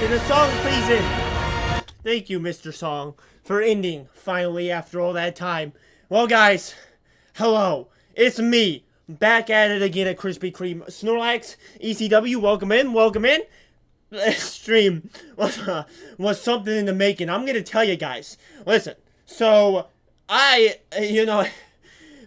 Can a song please end? Thank you, Mr. Song, for ending, finally, after all that time. Well, guys, hello. It's me, back at it again at Krispy Kreme. Snorlax, ECW, welcome in, welcome in. This stream was something in the making. I'm gonna tell you guys. Listen, so, the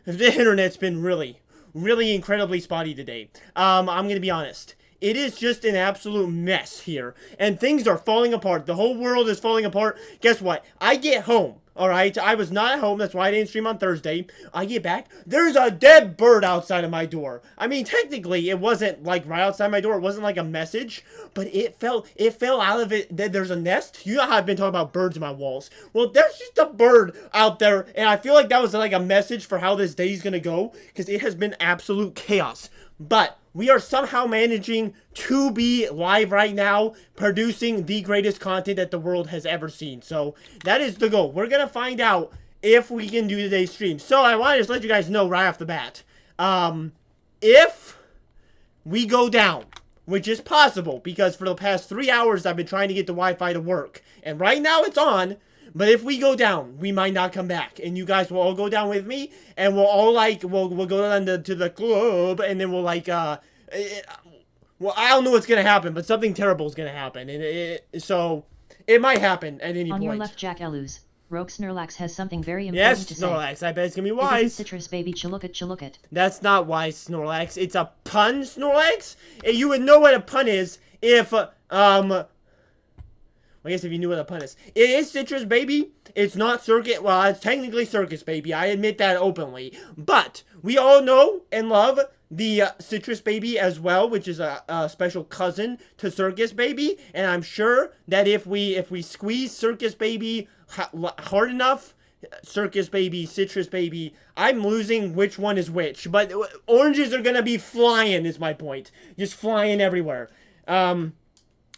internet's been really incredibly spotty today. I'm gonna be honest. It is just an absolute mess here. And things are falling apart. The whole world is falling apart. Guess what? I get home. Alright? I was not at home. That's why I didn't stream on Thursday. I get back. There's a dead bird outside of my door. I mean, technically, it wasn't like right outside my door. It wasn't like a message. But it fell out of it. There's a nest. You know how I've been talking about birds in my walls. Well, there's just a bird out there. And I feel like that was like a message for how this day's gonna go. Because it has been absolute chaos. But we are somehow managing to be live right now, producing the greatest content that the world has ever seen. So, that is the goal. We're going to find out if we can do today's stream. So, I want to just let you guys know right off the bat. If we go down, which is possible, because for the past 3 hours, I've been trying to get the Wi-Fi to work. And right now, it's on. But if we go down, we might not come back. And you guys will all go down with me. And we'll all, we'll go down to the club. And then we'll, well, I don't know what's going to happen. But something terrible is going to happen. And so, it might happen at any point. On your left, Jack Elus. Rogue Snorlax has something very important to say. Yes, Snorlax. I bet it's going to be wise. Citrus baby, chillook. That's not wise, Snorlax. It's a pun, Snorlax? And you would know what a pun is if, I guess if you knew what a pun is. It is Citrus Baby. It's not Circus. Well, it's technically Circus Baby. I admit that openly. But we all know and love the Citrus Baby as well, which is a special cousin to Circus Baby. And I'm sure that if we squeeze Circus Baby hard enough, Circus Baby, Citrus Baby, I'm losing which one is which. But oranges are going to be flying is my point. Just flying everywhere.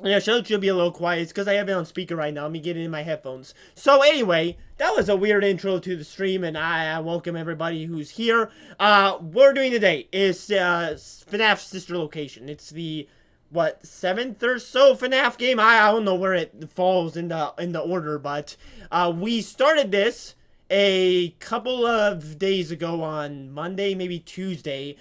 Yeah, should be a little quiet. It's because I have it on speaker right now. Let me get it in my headphones. So anyway, that was a weird intro to the stream, and I welcome everybody who's here. What we're doing today is FNAF Sister Location. It's the, 7th or so FNAF game? I don't know where it falls in the order, but we started this a couple of days ago on Monday, maybe Tuesday.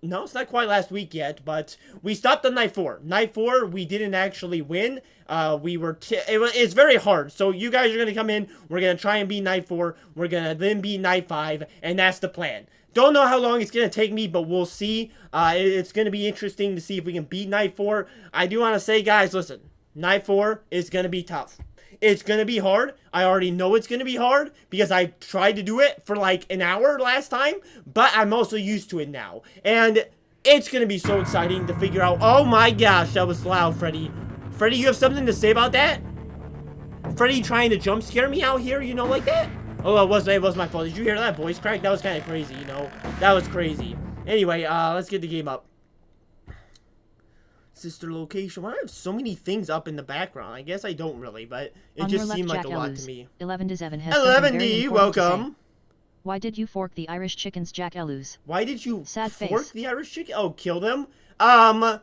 No, it's not quite last week yet, but we stopped on night 4. Night 4, we didn't actually win. It's very hard. So you guys are going to come in. We're going to try and beat night 4. We're going to then beat night 5, and that's the plan. Don't know how long it's going to take me, but we'll see. It's going to be interesting to see if we can beat night 4. I do want to say, guys, listen. Night 4 is going to be tough. It's going to be hard. I already know it's going to be hard because I tried to do it for like an hour last time, but I'm also used to it now. And it's going to be so exciting to figure out. Oh my gosh, that was loud, Freddy. Freddy, you have something to say about that? Freddy trying to jump scare me out here, like that? Oh, it was my fault. Did you hear that voice crack? That was kind of crazy, That was crazy. Anyway, let's get the game up. Sister Location. Why do I have so many things up in the background? I guess I don't really, but it just seemed like a lot to me. 11D7 has 11D, welcome. Why did you fork the Irish chickens, Jack Elus? Why did you fork the Irish chicken? Oh, kill them? Well,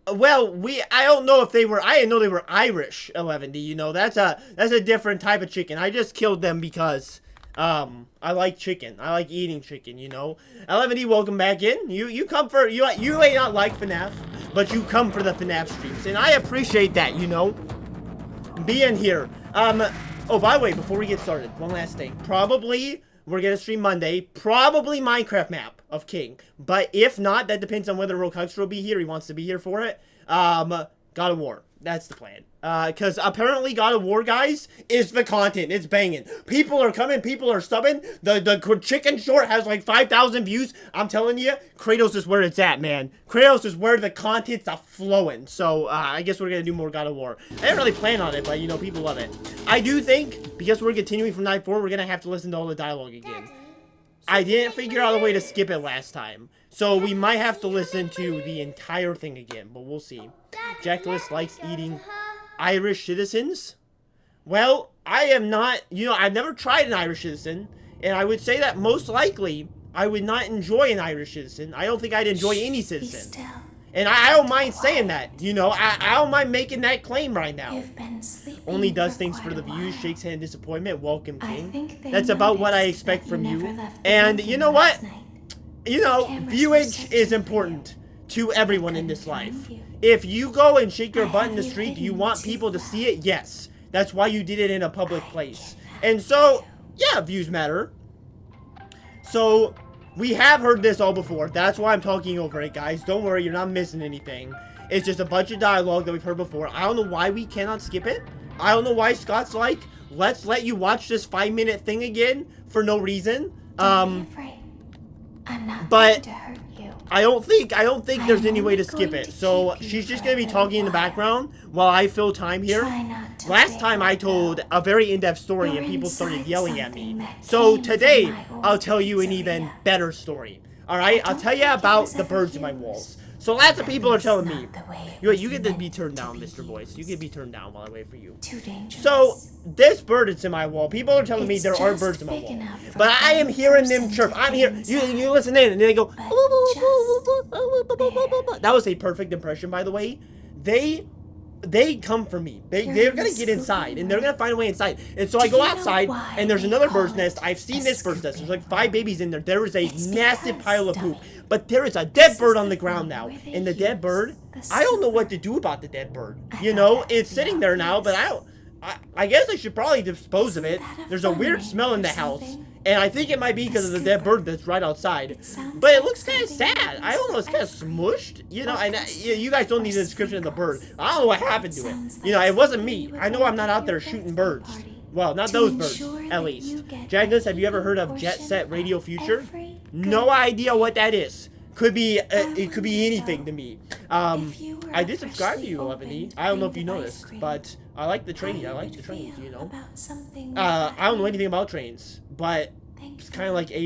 I don't know if they were, I didn't know they were Irish, 11D, that's a different type of chicken. I just killed them because, I like chicken. I like eating chicken, 11D, welcome back in. You come for, you may not like FNAF, but you come for the FNAF streams, and I appreciate that, being here. Oh, by the way, before we get started, one last thing. Probably, we're gonna stream Monday, probably Minecraft map of King, but if not, that depends on whether Rogue will be here. He wants to be here for it. God of War. That's the plan. Because apparently God of War, guys, is the content. It's banging. People are coming. People are subbing. The chicken short has like 5,000 views. I'm telling you, Kratos is where it's at, man. Kratos is where the content's flowing. So, I guess we're going to do more God of War. I didn't really plan on it, but, people love it. I do think, because we're continuing from night 4, we're going to have to listen to all the dialogue again. I didn't figure out a way to skip it last time. So we might have to listen to the entire thing again, but we'll see. Jack Elus likes eating Irish citizens. Well, I am not, I've never tried an Irish citizen, and I would say that most likely I would not enjoy an Irish citizen. I don't think I'd enjoy any citizen. And I don't mind saying that, you know, I don't mind making that claim right now. You've been sleeping Only does for things quite for the a views, while. shakes hand in disappointment, welcome I king. think they That's about what I noticed expect that from never you. left the And building you know what? last night. You know, cameras were viewage searching is for important to everyone in couldn't this life. find you. If you go and shake your I butt in the have you street, do you hidden want too people to well. see it? Yes. That's why you did it in a public I place. cannot And so, you. yeah, views matter. So, we have heard this all before. That's why I'm talking over it, guys. Don't worry, you're not missing anything. It's just a bunch of dialogue that we've heard before. I don't know why we cannot skip it. I don't know why Scott's like, let's let you watch this 5-minute thing again for no reason. Don't be afraid. I'm not but going to hurt you. I don't think there's I'm any way to only skip going it. to So keep you she's just for gonna a be little talking in the while. background while I fill time here. Try not to Last beg time or I told beg. a very in-depth story You're and people started inside yelling at me. something that So came from today my old I'll tell you an even pizzeria. better story. Alright? I I'll don't tell you think it about was the ever birds in my used. walls. So lots of At people are least telling not me. the way it You was get to be meant turned to down, be Mr. Voice. You used. get to be turned down while I wait for you. Too dangerous. So, this bird is in my wall. People are telling me It's there are just birds in my big wall. enough for But I am one hearing them person chirp. to I'm fit here. inside. You listen in and they go. But That was a perfect impression, by the way. They come for me. They're You're gonna in get the inside, and sleeping they're gonna room. find a way inside. And so I Do go you know outside, why and there's they another call bird's it nest. I've a seen this bird's nest. There's like sleeping 5 babies in there. There is a It's massive because, pile of poop, dummy, but there is a dead this bird is on the the ground room now. where they And the dead use bird, the I don't know sewer. what to do about the dead bird. I You thought know, that'd it's be sitting there now, but I obvious. don't. I guess I should probably dispose of Isn't it. that a There's a fun weird name smell in for the house, something? and I think it might be because of the dead scooper. bird that's right outside. It sounds But it like looks kind of something sad. I don't know. It's kind of ice cream. smushed. You know, Or and custard you guys don't or need a description of the bird. sprinkles. I don't know what happened to it. Sounds You know, like it wasn't something me. you would I know want I'm not at out there your shooting birthday birds. party Well, not to those birds, ensure at that least. you get Jaggers, an have you ever even heard of Jet portion Set Radio of Future? every No good idea what that is. Could be it could be wonder, anything though, to me. if you were I a did subscribe to freshly you, Levany. opened I don't know if you cream know of ice this, cream, but I like the how trains. you I like would the trains, feel you know. about something I don't know like anything about trains, but it's kind of like train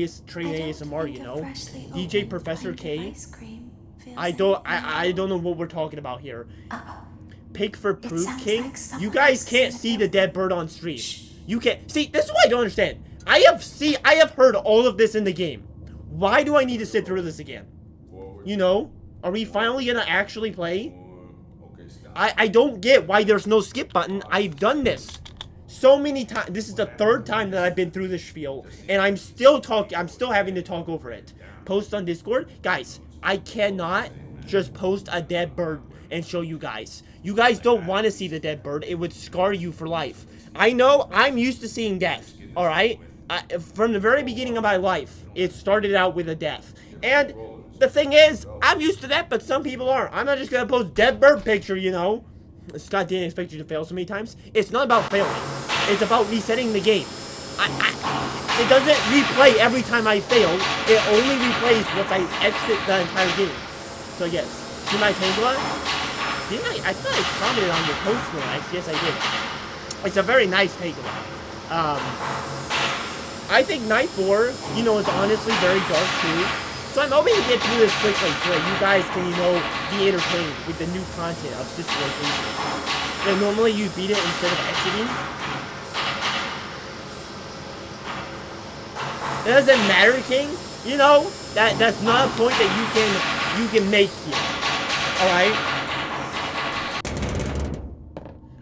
I don't ASMR, think you a know. freshly DJ opened Professor pint of K. ice cream feels I don't anything. know what we're talking about here. Uh-oh. Pig for Proof sounds King. like someone You guys else is can't in see the the dead bird on stream. You can't see. This is what I don't understand. I have heard all of this in the game. Why do I need to sit through this again? You know, are we finally gonna actually play? I don't get why there's no skip button. I've done this so many times. This is the 3rd time that I've been through this spiel, and I'm still having to talk over it. Post on Discord, guys. I cannot just post a dead bird and show you guys. You guys don't want to see the dead bird. It would scar you for life. I know. I'm used to seeing death. All right. From the very beginning of my life, it started out with a death, and the thing is, I'm used to that, but some people aren't. I'm not just gonna post dead bird picture, you know. Scott didn't expect you to fail so many times. It's not about failing. It's about resetting the game. It doesn't replay every time I fail. It only replays once I exit the entire game. So yes, see my Tangela? Didn't I thought I commented on your post, Relax. Yes, I did. It's a very nice Tangela. I think Night 4, you know, is honestly very dark too. So I'm hoping to get through this quickly so that you guys can, you know, be entertained with the new content of Situation. And normally you beat it instead of exiting. It doesn't matter, King. You know, that's not a point that you can make here. Alright?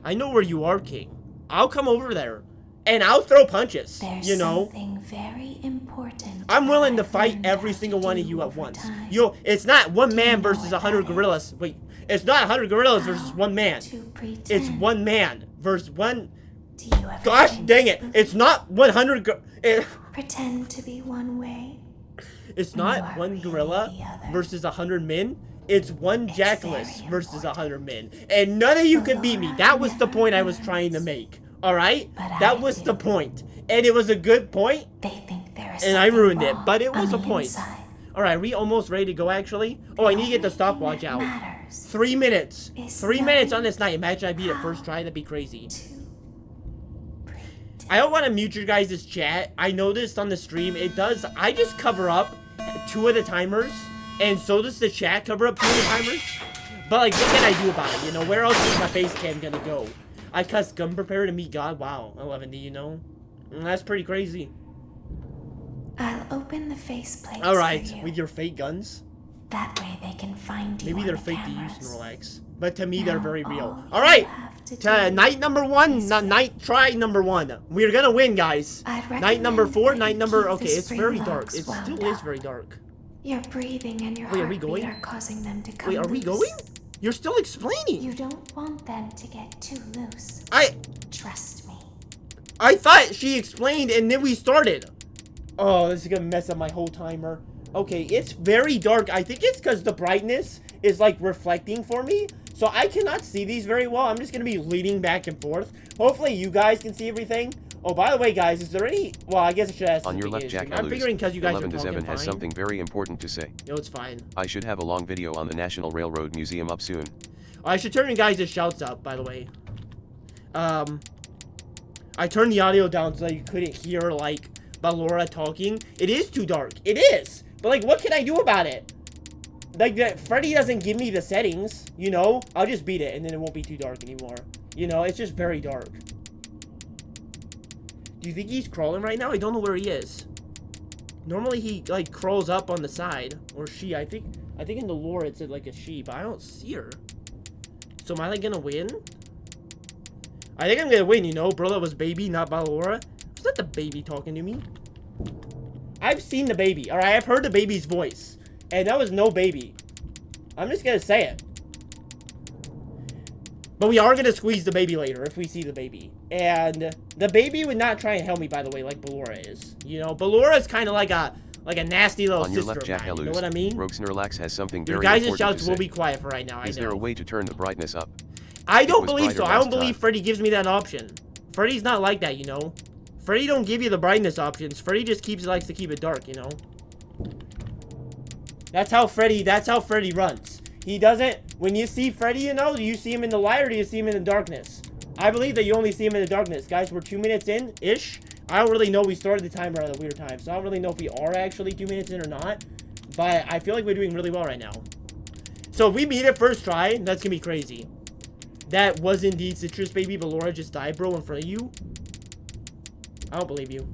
I know where you are, King. I'll come over there. And I'll throw punches, There's you know. something very important. I'm willing to I've fight learned every how to single one of do you at over once. time. It's not one man you know versus what 100 that gorillas. is? Wait, it's not 100 gorillas How versus one man. to pretend. It's one man versus one. Do you ever Gosh think dang it! of It's not 100. pretend to be one way? It's When you not are one really gorilla the other. versus 100 men. It's one It's jackalus very versus important. 100 men, and none of you The can beat me. Laura That was the never point I was learns. trying to make. All right, But that I was do. the point, and it was a good point. They think there is And I something ruined it, wrong but it was on a the point. inside. All right, we almost ready to go. Actually, oh, I need to get the only thing stopwatch that out. matters 3 minutes. is 3 minutes on knowing this night. Imagine I beat it how first try. That'd be crazy. to pretend. I don't want to mute your guys' chat. I noticed on the stream, it does. I just cover up 2 of the timers, and so does the chat cover up 2 of the timers. But, like, what can I do about it? You know, where else is my face cam gonna go? I custom prepare to meet God. Wow, 11D, you know? That's pretty crazy. I'll open the faceplate. Alright, for you. with your fake guns. That way they can find you. Maybe on they're the fake to you, cameras. Snorlax. But to me, they're Now very all real. you Alright! have to do Night number 1, is night try number 1. We're gonna win, guys. I'd Night number recommend 4, that night you number... keep Okay, the it's spring very dark. locks It wound still is up. very dark. Your breathing and your Wait, are we heartbeat going? are causing them to come Wait, are we loose. going? You're still explaining. You don't want them to get too loose. Trust me. I thought she explained and then we started. Oh, this is gonna mess up my whole timer. Okay, it's very dark. I think it's because the brightness is like reflecting for me. So I cannot see these very well. I'm just gonna be leaning back and forth. Hopefully you guys can see everything. Oh, by the way, guys, is there any... Well, I guess I should ask On your left, Jack I'm figuring because you guys are talking 11-7 has fine. something very important to say. No, it's fine. I should have a long video on the National Railroad Museum up soon. I should turn you guys' shouts up, by the way. I turned the audio down so that you couldn't hear, like, Ballora talking. It is too dark. It is! But, like, what can I do about it? Like, Freddy doesn't give me the settings, you know? I'll just beat it, and then it won't be too dark anymore. You know, it's just very dark. Do you think he's crawling right now? I don't know where he is. Normally, he, like, crawls up on the side. Or she. I think in the lore it said, like, a she, but I don't see her. So am I, like, gonna win? I think I'm gonna win, you know? Bro, was baby, not Ballora. It's not the baby talking to me. I've seen the baby, alright? I've heard the baby's voice. And that was no baby. I'm just gonna say it. But we are gonna squeeze the baby later if we see the baby. And the baby would not try and help me, by the way, like Ballora is. You know, Ballora is kind of like a nasty little On your sister left, Jack of mine, you know what I mean? Rogue Snorlax has something Your very guys' important shouts to will say. be quiet for right now, Is I there a know. way to turn the brightness up? I don't was believe so. brighter I don't last believe time. Freddy gives me that option. Freddy's not like that, you know? Freddy don't give you the brightness options. Freddy just likes to keep it dark, you know? That's how Freddy runs. He doesn't, when you see Freddy, you know, do you see him in the light or do you see him in the darkness? I believe that you only see him in the darkness. Guys, we're 2 minutes in-ish. I don't really know. We started the timer at a weird time, so I don't really know if we are actually 2 minutes in or not. But I feel like we're doing really well right now. So if we beat it first try, that's gonna be crazy. That was indeed Citrus Baby, but Laura just died, bro, in front of you. I don't believe you.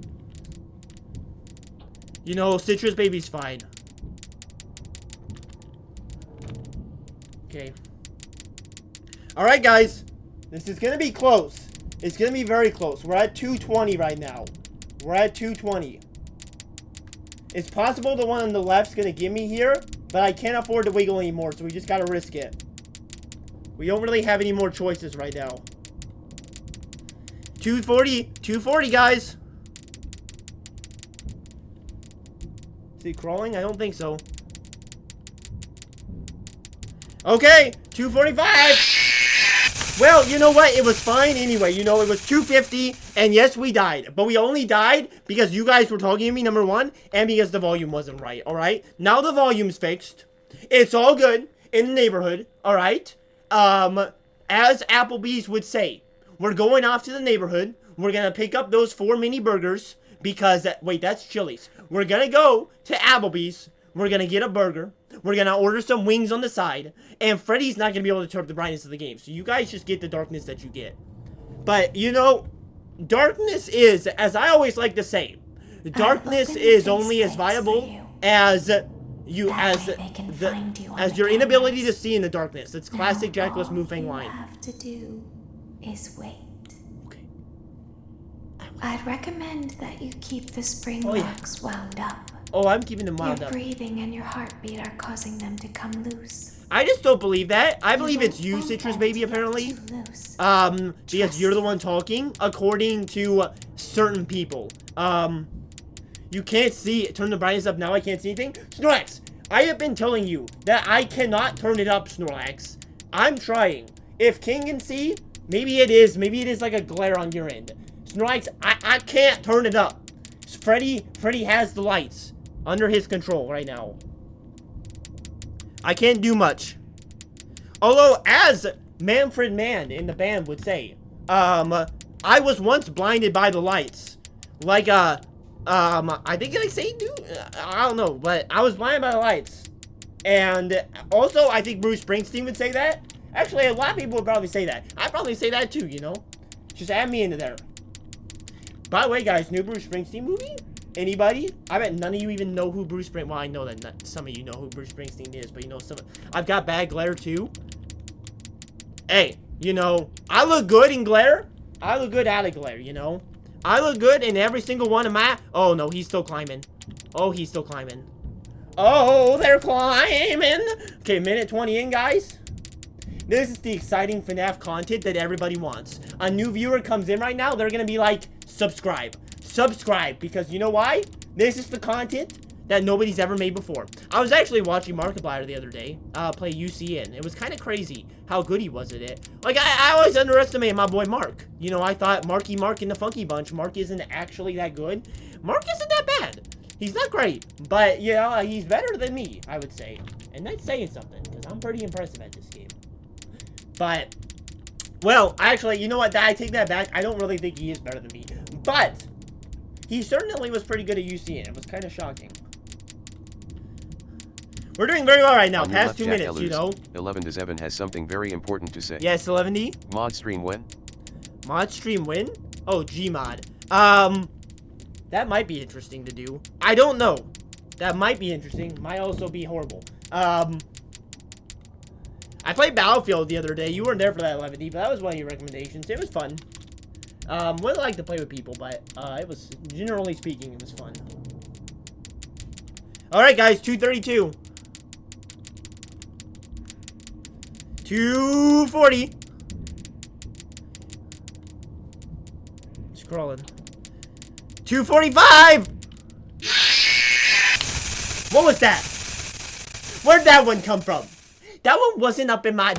You know, Citrus Baby's fine. Okay. Alright, guys. This is gonna be close. It's gonna be very close. We're at 220 right now. We're at 220. It's possible the one on the left's gonna give me here, but I can't afford to wiggle anymore, so we just gotta risk it. We don't really have any more choices right now. 240. 240, guys. Is he crawling? I don't think so. Okay, 245. Well, you know what? It was fine anyway. You know, it was 250, and yes, we died. But we only died because you guys were talking to me, number one, and because the volume wasn't right, alright? Now the volume's fixed. It's all good in the neighborhood, alright? As Applebee's would say, we're going off to the neighborhood. We're gonna pick up those 4 mini burgers because, wait, that's Chili's. We're gonna go to Applebee's. We're gonna get a burger. We're gonna order some wings on the side. And Freddy's not gonna be able to turn up the brightness of the game. So you guys just get the darkness that you get. But, you know, darkness is, as I always like to say, darkness is only as viable as your inability to see in the darkness. That's classic Jackalus Mufang line. All you have to do is wait. Okay. I'd recommend that you keep the spring Oh, yeah. locks wound up. Oh, I'm keeping them wound Your up. breathing and your heartbeat are causing them to come loose. I just don't believe that. I believe it's don't you, want Citrus them Baby, to get apparently. too loose. Because you're the one talking, according to certain people. You can't see. Turn the brightness up now. I can't see anything. Snorlax, I have been telling you that I cannot turn it up, Snorlax. I'm trying. If King can see, maybe it is like a glare on your end. Snorlax, I can't turn it up. Freddy has the lights under his control right now. I can't do much. Although, as Manfred Mann in the band would say, I was once blinded by the lights. Like, I think I say, dude, I don't know, but I was blinded by the lights. And also, I think Bruce Springsteen would say that. Actually, a lot of people would probably say that. I'd probably say that too, you know? Just add me into there. By the way, guys, new Bruce Springsteen movie? Anybody? I bet none of you even know who Bruce Springsteen. Well, I know that some of you know who Bruce Springsteen is, but you know some. I've got bad glare too. Hey, you know, I look good in glare. I look good out of glare, you know. I look good in every single one of my. Oh no, he's still climbing. Oh, he's still climbing. Oh, they're climbing. Okay, minute 20 in, guys. This is the exciting FNAF content that everybody wants. A new viewer comes in right now, they're gonna be like, subscribe. Subscribe, because you know why? This is the content that nobody's ever made before. I was actually watching Markiplier the other day, play UCN. It was kind of crazy how good he was at it. Like, I always underestimate my boy Mark. You know, I thought Marky Mark in the Funky Bunch, Mark isn't actually that good. Mark isn't that bad. He's not great, but, you know, he's better than me, I would say. And that's saying something, because I'm pretty impressive at this game. But, well, actually, you know what? I take that back. I don't really think he is better than me. But, he certainly was pretty good at UCN. It was kind of shocking. We're doing very well right now. Past 2 minutes, you know. 11 Does Evan has something very important to say. Yes, 11D. Mod stream when? Mod stream when? Oh, Gmod. That might be interesting to do. I don't know. That might be interesting. Might also be horrible. I played Battlefield the other day. You weren't there for that 11D, but that was one of your recommendations. It was fun. Wouldn't like to play with people, but it was, generally speaking, it was fun. Alright, guys, 232. 240. Scrolling. 245. What was that? Where'd that one come from? That one wasn't up in my,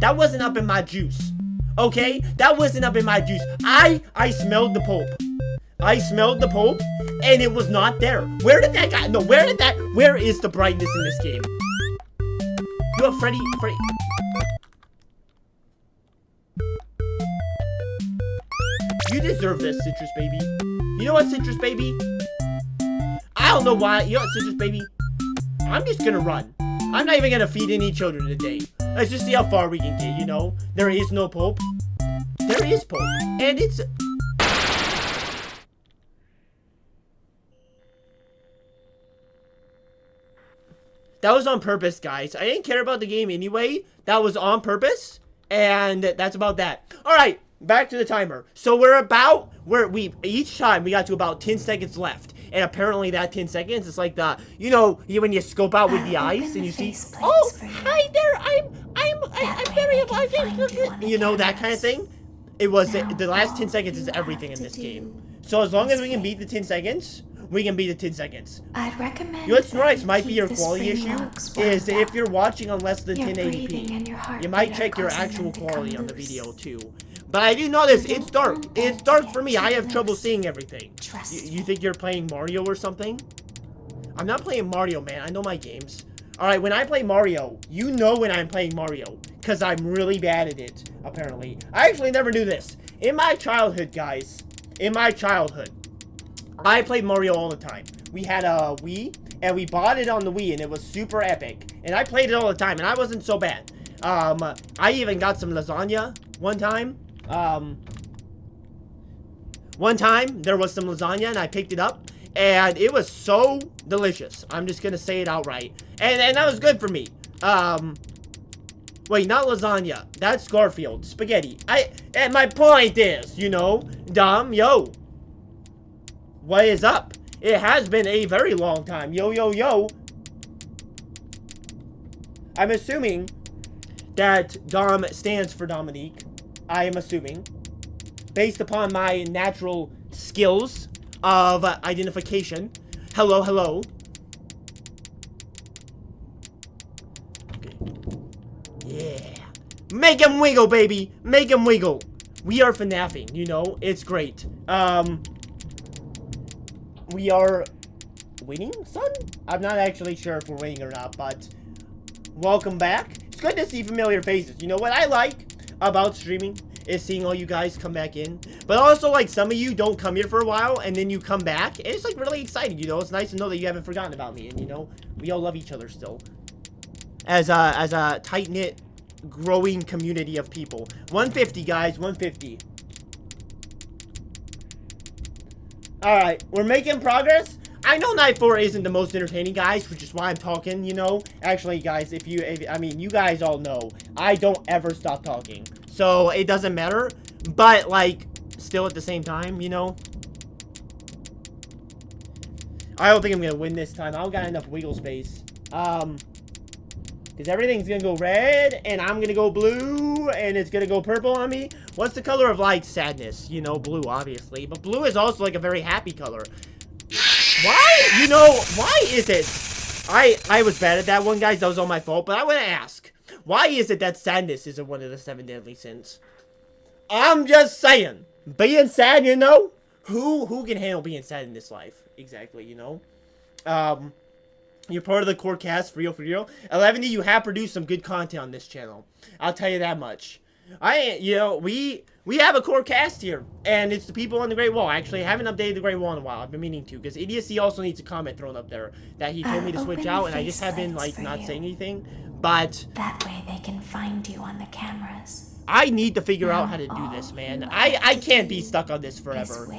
juice. Okay? That wasn't up in my juice. I smelled the pulp. I smelled the pulp, and it was not there. Where did that guy, no, where is the brightness in this game? You have Freddy. You deserve this, Citrus Baby. You know what, Citrus Baby? I don't know why. You know what, Citrus Baby? I'm just gonna run. I'm not even gonna feed any children today. Let's just see how far we can get, you know? There is no pulp. There is pulp. And it's... That was on purpose, guys. I didn't care about the game anyway. That was on purpose. And that's about that. Alright, back to the timer. So each time we got to about 10 seconds left. And apparently that 10 seconds is like the, you know, when you scope out with the eyes and you see, oh, hi there, I'm very alive. You know, that kind of thing. It was, the last 10 seconds is everything in this game. So as long as we can beat the 10 seconds, we can beat the 10 seconds. I'd recommend. You know what's nice might be your quality issue is if you're watching on less than 1080p, you might check your actual quality on the video too. But I do know this, it's dark. It's dark for me. I have trouble seeing everything. You think you're playing Mario or something? I'm not playing Mario, man. I know my games. Alright, when I play Mario, you know when I'm playing Mario. Because I'm really bad at it, apparently. I actually never knew this. In my childhood, guys, I played Mario all the time. We had a Wii, and we bought it on the Wii, and it was super epic. And I played it all the time, and I wasn't so bad. I even got some lasagna one time. One time there was some lasagna and I picked it up and it was so delicious. I'm just gonna say it outright. And that was good for me. Wait, not lasagna. That's Garfield. Spaghetti. And my point is, you know, yo. What is up? It has been a very long time. Yo. I'm assuming that Dom stands for Dominique. I am assuming, based upon my natural skills of identification. Hello. Okay. Yeah. Make him wiggle, baby. Make him wiggle. We are FNAFing, you know. It's great. We are winning, son? I'm not actually sure if we're winning or not, but welcome back. It's good to see familiar faces. You know what I like about streaming is seeing all you guys come back in, but also like some of you don't come here for a while and then you come back and it's like really exciting, you know. It's nice to know that you haven't forgotten about me, and you know, we all love each other still as a tight-knit growing community of people. 150, guys, 150. All right, we're making progress. I know Night 4 isn't the most entertaining, guys, which is why I'm talking, you know? Actually, guys, I mean, you guys all know, I don't ever stop talking. So, it doesn't matter. But, like, still at the same time, you know? I don't think I'm gonna win this time. I don't got enough wiggle space. Because everything's gonna go red, and I'm gonna go blue, and it's gonna go purple on me. What's the color of, like, sadness? You know, blue, obviously. But blue is also, like, a very happy color. Why? You know, why is it? I was bad at that one, guys. That was all my fault. But I want to ask, why is it that sadness isn't one of the 7 deadly sins? I'm just saying. Being sad, you know? Who can handle being sad in this life? Exactly, you know? You're part of the core cast, for real. 11D, you have produced some good content on this channel. I'll tell you that much. You know, we have a core cast here, and it's the people on the Great Wall. Actually, I haven't updated the Great Wall in a while. I've been meaning to, because Idiocy also needs a comment thrown up there that he told me to switch out, and I just have been, like, not saying anything. But that way they can find you on the cameras. I need to figure out how to do this, man. I can't be stuck on this forever.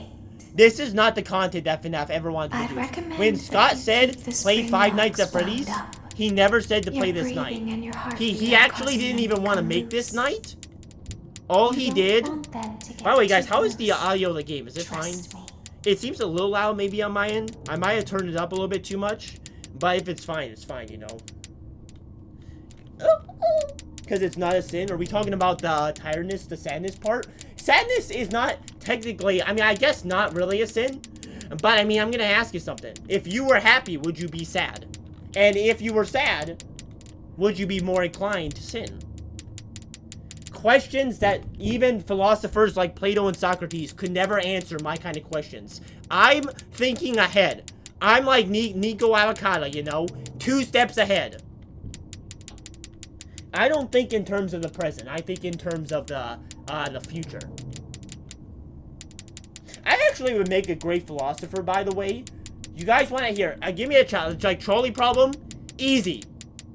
This is not the content that FNAF ever wanted to do. When Scott said, play Five Nights at Freddy's, he never said to play this night. He actually didn't even want to make this night. All he did... By the way, guys, how is the audio of the game? Is it fine? It seems a little loud maybe on my end. I might have turned it up a little bit too much. But if it's fine, you know. Because it's not a sin. Are we talking about the tiredness, the sadness part? Sadness is not technically... I mean, I guess not really a sin. But, I mean, I'm going to ask you something. If you were happy, would you be sad? And if you were sad, would you be more inclined to sin? Questions that even philosophers like Plato and Socrates could never answer my kind of questions. I'm thinking ahead. I'm like Nico Avocado, you know? 2 steps ahead. I don't think in terms of the present. I think in terms of the future. I actually would make a great philosopher, by the way. You guys want to hear? Give me a challenge. Like, trolley problem? Easy.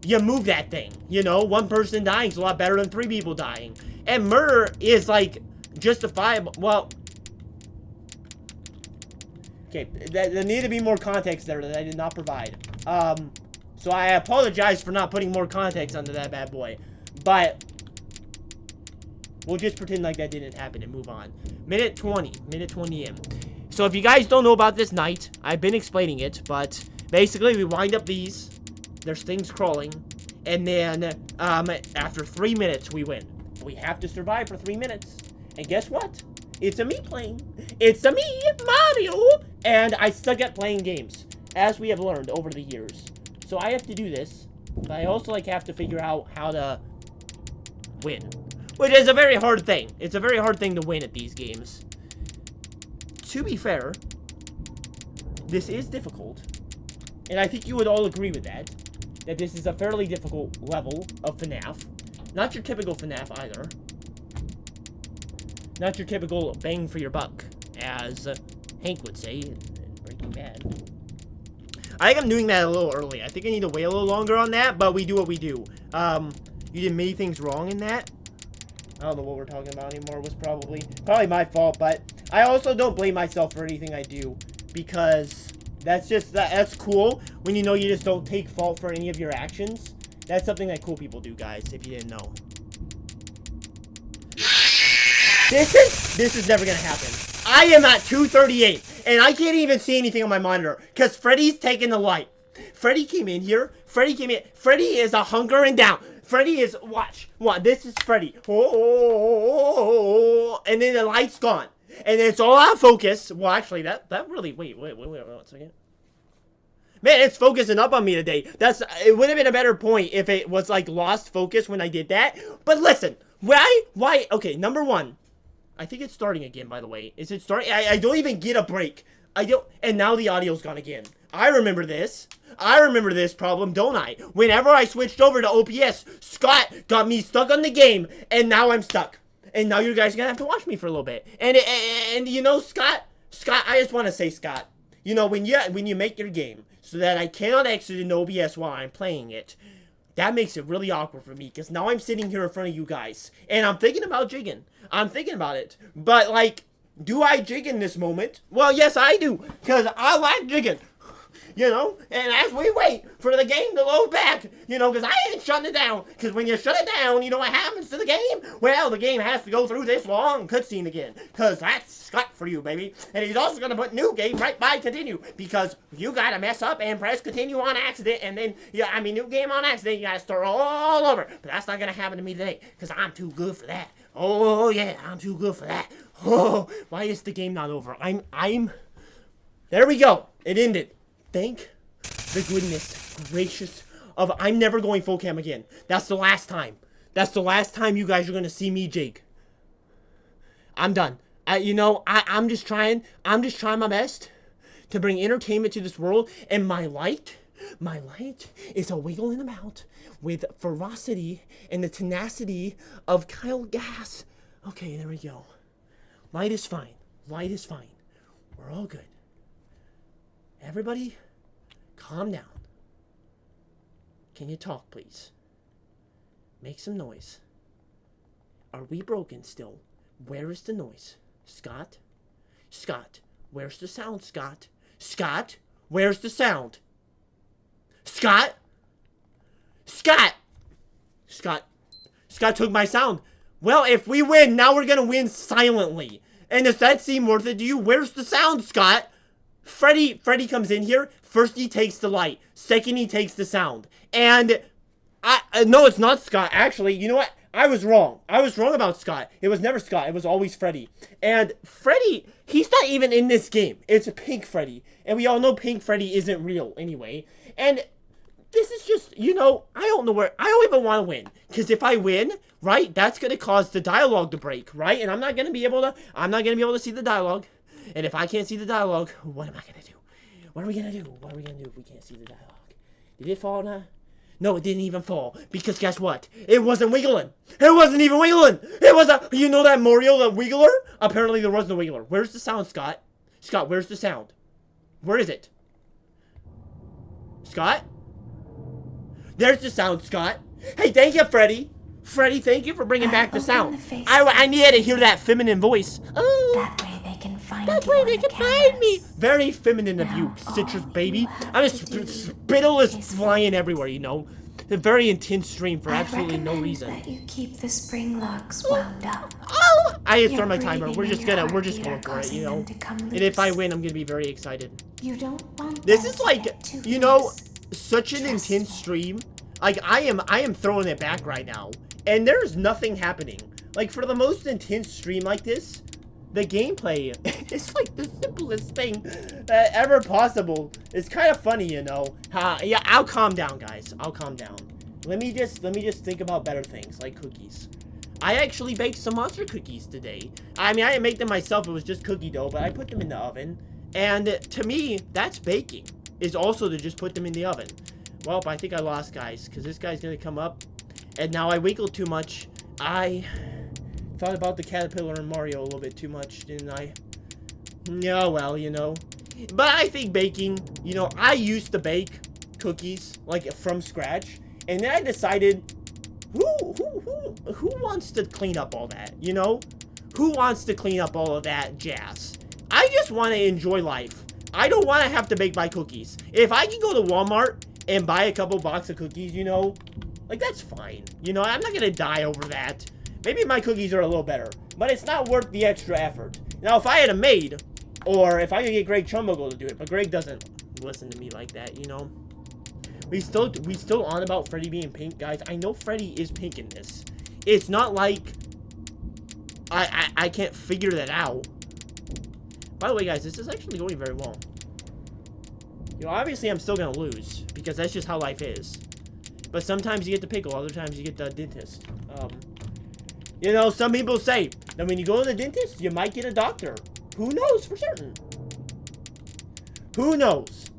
You move that thing. You know, 1 person dying is a lot better than 3 people dying. And murder is, like, justifiable. Well... Okay, there needed to be more context there that I did not provide. So I apologize for not putting more context onto that bad boy. But... we'll just pretend like that didn't happen and move on. Minute 20 in. So if you guys don't know about this night, I've been explaining it, but basically we wind up these. There's things crawling. And then, after 3 minutes, we win. We have to survive for 3 minutes. And guess what? It's a me playing. It's a me, Mario! And I suck at playing games, as we have learned over the years. So I have to do this. But I also, like, have to figure out how to win. Which is a very hard thing. It's a very hard thing to win at these games. To be fair, this is difficult. And I think you would all agree with that. That this is a fairly difficult level of FNAF. Not your typical FNAF either. Not your typical bang for your buck, as Hank would say in Breaking Bad. I think I'm doing that a little early. I think I need to wait a little longer on that, but we do what we do. You did many things wrong in that. I don't know what we're talking about anymore. It was probably my fault, but I also don't blame myself for anything I do, because that's just, that's cool when you know you just don't take fault for any of your actions. That's something that cool people do, guys, if you didn't know. This is never gonna happen. I am at 238, and I can't even see anything on my monitor, because Freddy's taking the light. Freddy came in here. Freddy is a hunkering down. Freddy is, watch, this is Freddy. Oh, and then the light's gone. And it's all out of focus. Well, actually, that really, wait, 1 second. Man, it's focusing up on me today. It would have been a better point if it was, like, lost focus when I did that. But listen, why, okay, number 1. I think it's starting again, by the way. Is it starting? I don't even get a break. And now the audio's gone again. I remember this. I remember this problem, don't I? Whenever I switched over to OPS, Scott got me stuck on the game, and now I'm stuck. And now you guys are gonna have to watch me for a little bit. And you know, Scott, I just want to say, Scott, you know, when you make your game so that I cannot exit into OBS while I'm playing it, that makes it really awkward for me, because now I'm sitting here in front of you guys, and I'm thinking about jigging. I'm thinking about it. But, like, do I jig in this moment? Well, yes, I do, because I like jigging. you know? And as we wait for the game to load back, you know, because I ain't shutting it down. Because when you shut it down, you know what happens to the game? Well, the game has to go through this long cutscene again. Because that's Scott for you, baby. And he's also going to put new game right by continue. Because you got to mess up and press continue on accident. And then, new game on accident, you got to start all over. But that's not going to happen to me today. Because I'm too good for that. Oh, yeah, I'm too good for that. Oh, why is the game not over? There we go. It ended. Thank the goodness gracious of I'm never going full cam again. That's the last time. That's the last time you guys are going to see me, Jake. I'm done. I'm just trying my best to bring entertainment to this world. And my light is a wiggling about with ferocity and the tenacity of Kyle Gass. Okay, there we go. Light is fine. Light is fine. We're all good. Everybody, calm down. Can you talk, please? Make some noise. Are we broken still? Where is the noise? Scott? Scott, where's the sound, Scott? Scott, where's the sound? Scott? Scott! Scott took my sound. Well, if we win, now we're gonna win silently. And does that seem worth it to you? Where's the sound, Scott? Freddy comes in here. First he takes the light. Second he takes the sound. And no, it's not Scott. Actually, you know what? I was wrong. I was wrong about Scott. It was never Scott. It was always Freddy. And Freddy, he's not even in this game. It's a Pink Freddy. And we all know Pink Freddy isn't real anyway. And this is just, I don't know where, I don't even want to win. Because if I win, right, that's going to cause the dialogue to break, right? And I'm not going to be able to see the dialogue. And if I can't see the dialogue, what am I going to do? What are we going to do? What are we going to do if we can't see the dialogue? Did it fall now? No, it didn't even fall. Because guess what? It wasn't wiggling. It wasn't even wiggling. It was that Mario, the wiggler? Apparently there wasn't a wiggler. Where's the sound, Scott? Scott, where's the sound? Where is it? Scott? There's the sound, Scott. Hey, thank you, Freddy. Freddy, thank you for bringing back the sound. I needed to hear that feminine voice. Oh. That way they can find That's you why on they the can find me. cameras. Very feminine of Now you, all Citrus you baby. have I'm to just do spittle is is flying everywhere, A very intense stream for I'd absolutely no recommend reason. that you keep the spring locks wound up. Oh! I Your start my timer. breathing We're and just your going heartbeat for are it, causing them to come And if I loose. win, I'm gonna be very excited. You don't want This them is to like, get too loose. such an Trust intense me. stream. Like I am throwing it back right now, and there's nothing happening. Like for the most intense stream like this, the gameplay is like the simplest thing ever possible. It's kind of funny, Yeah, I'll calm down, guys. I'll calm down. Let me just think about better things like cookies. I actually baked some monster cookies today. I didn't make them myself. It was just cookie dough, but I put them in the oven. And to me, that's baking. Is also to just put them in the oven. Well, I think I lost, guys, because this guy's gonna come up. And now I wiggled too much. I thought about the caterpillar and Mario a little bit too much, didn't I? Yeah, well, But I think baking, I used to bake cookies, like, from scratch. And then I decided, who wants to clean up all that, Who wants to clean up all of that jazz? I just want to enjoy life. I don't want to have to bake my cookies. If I can go to Walmart and buy a couple boxes of cookies, that's fine. I'm not going to die over that. Maybe my cookies are a little better, but it's not worth the extra effort. Now, if I had a maid, or if I could get Greg Trumbull to do it, but Greg doesn't listen to me like that, We still on about Freddy being pink, guys. I know Freddy is pink in this. It's not like I can't figure that out. By the way, guys, this is actually going very well. Obviously I'm still gonna lose because that's just how life is. But sometimes you get the pickle, other times you get the dentist. Some people say that when you go to the dentist, you might get a doctor. Who knows for certain? Who knows?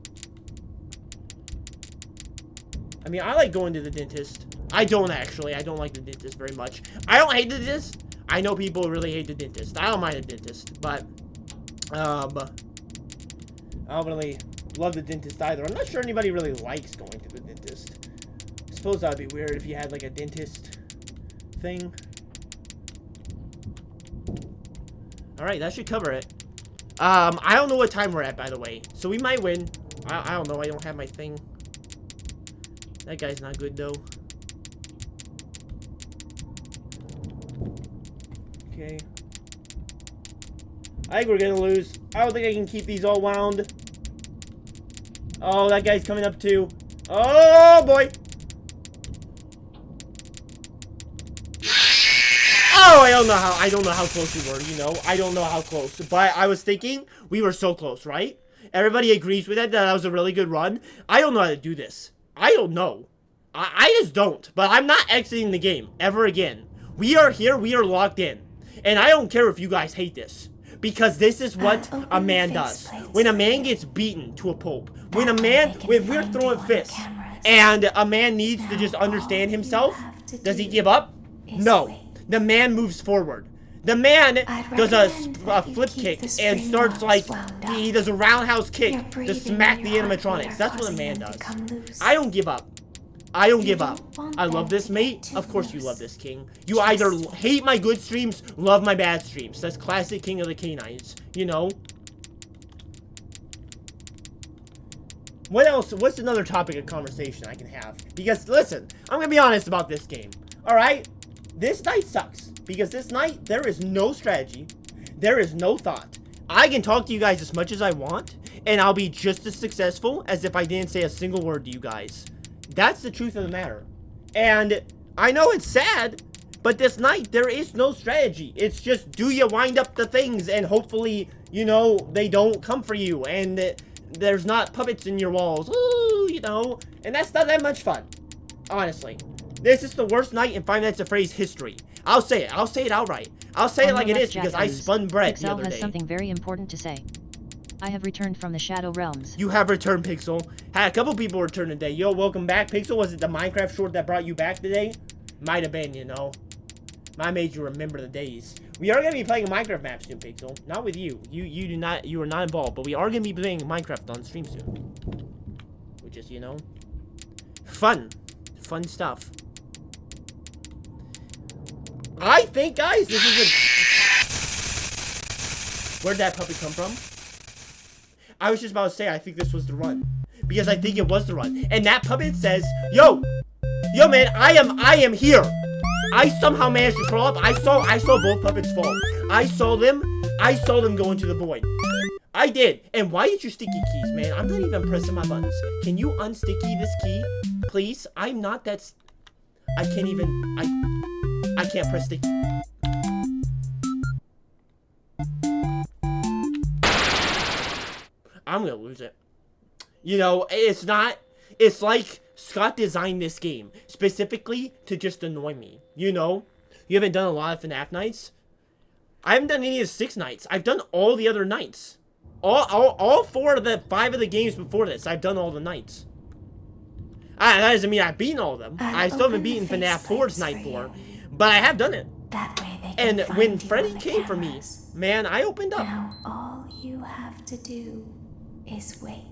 I like going to the dentist. I don't actually. I don't like the dentist very much. I don't hate the dentist. I know people really hate the dentist. I don't mind the dentist, but I don't really love the dentist either. I'm not sure anybody really likes going to the dentist. I suppose that would be weird if you had like a dentist thing. Alright, that should cover it. I don't know what time we're at, by the way. So we might win. I don't know. I don't have my thing. That guy's not good, though. Okay. I think we're gonna lose. I don't think I can keep these all wound. Oh, that guy's coming up, too. Oh, boy. Oh, I don't know how close we were, you know. I don't know how close. But I was thinking we were so close, right? Everybody agrees with that was a really good run. I don't know how to do this. I don't know. I just don't. But I'm not exiting the game ever again. We are here. We are locked in. And I don't care if you guys hate this. Because this is what a man does. When a man gets beaten to a pulp. When we're throwing fists. And a man needs to just understand himself. Does he give up? No. The man moves forward. The man does a flip kick and starts like, he does a roundhouse kick to smack the animatronics. That's what a man does. I don't give up. I don't give up. I love this, mate. Of course you love this, King. You either hate my good streams, love my bad streams. That's classic King of the Canines, you know? What else? What's another topic of conversation I can have? Because, listen, I'm going to be honest about this game. Alright? This night sucks. Because this night, there is no strategy. There is no thought. I can talk to you guys as much as I want, and I'll be just as successful as if I didn't say a single word to you guys. That's the truth of the matter. And I know it's sad, but this night, there is no strategy. It's just, do you wind up the things, and hopefully, you know, they don't come for you, and there's not puppets in your walls. Ooh, you know, and that's not that much fun. Honestly. This is the worst night in Five Nights at Freddy's history. I'll say it. I'll say it outright. I'll say it like it is because I spun bread the other day. Pixel has something very important to say. I have returned from the Shadow Realms. You have returned, Pixel. Had a couple people return today. Yo, welcome back, Pixel. Was it the Minecraft short that brought you back today? Might have been, you know. I made you remember the days. We are going to be playing a Minecraft map soon, Pixel. Not with you. You are not involved. But we are going to be playing Minecraft on stream soon. Which is, you know, fun. Fun stuff. I think, guys, this is a... Where'd that puppet come from? I was just about to say, I think this was the run. Because I think it was the run. And that puppet says, yo, man, I am here. I somehow managed to crawl up. I saw both puppets fall. I saw them go into the void. I did. And why did you sticky keys, man? I'm not even pressing my buttons. Can you unsticky this key? Please? I'm not that... I can't even... I can't press sticky. I'm gonna lose it. You know, it's not... It's like Scott designed this game specifically to just annoy me. You know? You haven't done a lot of FNAF nights. I haven't done any of 6 nights. I've done all the other nights. All 4 of the 5 of the games before this, I've done all the nights. That doesn't mean I've beaten all of them. I still haven't beaten FNAF 4's Night 4. But I have done it. That way they and can when find you Freddy on the came for me, cameras. man, I opened up. Now all you have to do is wait.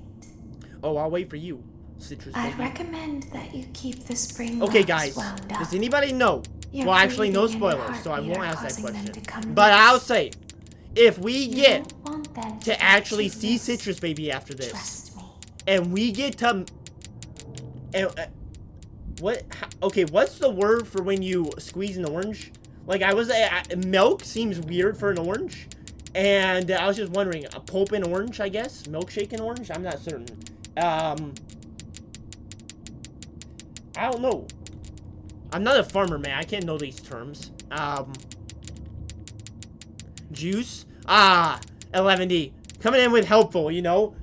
Oh, I'll wait for you, Citrus I'd baby. recommend that you keep the spring Okay, locks guys, wound up. does anybody know? Your Well, actually, no breathing and your spoilers, so I won't heartbeat are ask that causing them question. to come But loose. I'll say, if we You get don't want them to actually see achieve this. Citrus Baby after this, Trust me. and we get to... okay, what's the word for when you squeeze an orange? Like, milk seems weird for an orange. And I was just wondering, a pulp and orange, I guess? Milkshake and orange? I'm not certain. I don't know. I'm not a farmer, man. I can't know these terms. Juice? 11D. Coming in with helpful, you know?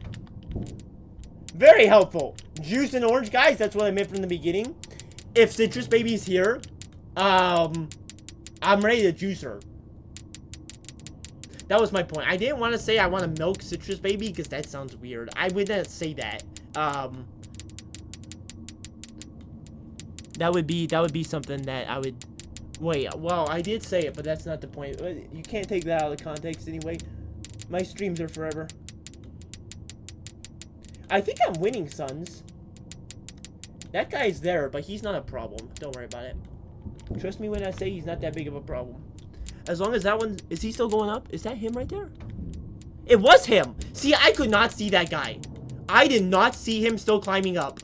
Very helpful. Juice and orange, guys. That's what I meant from the beginning. If Citrus Baby's here, I'm ready to juice her. That was my point. I didn't want to say I want to milk Citrus Baby because that sounds weird. I wouldn't say that. That would be something that I would... Wait, well, I did say it, but that's not the point. You can't take that out of context anyway. My streams are forever. I think I'm winning, sons. That guy's there, but he's not a problem. Don't worry about it. Trust me when I say he's not that big of a problem. As long as that one... Is he still going up? Is that him right there? It was him! See, I could not see that guy. I did not see him still climbing up.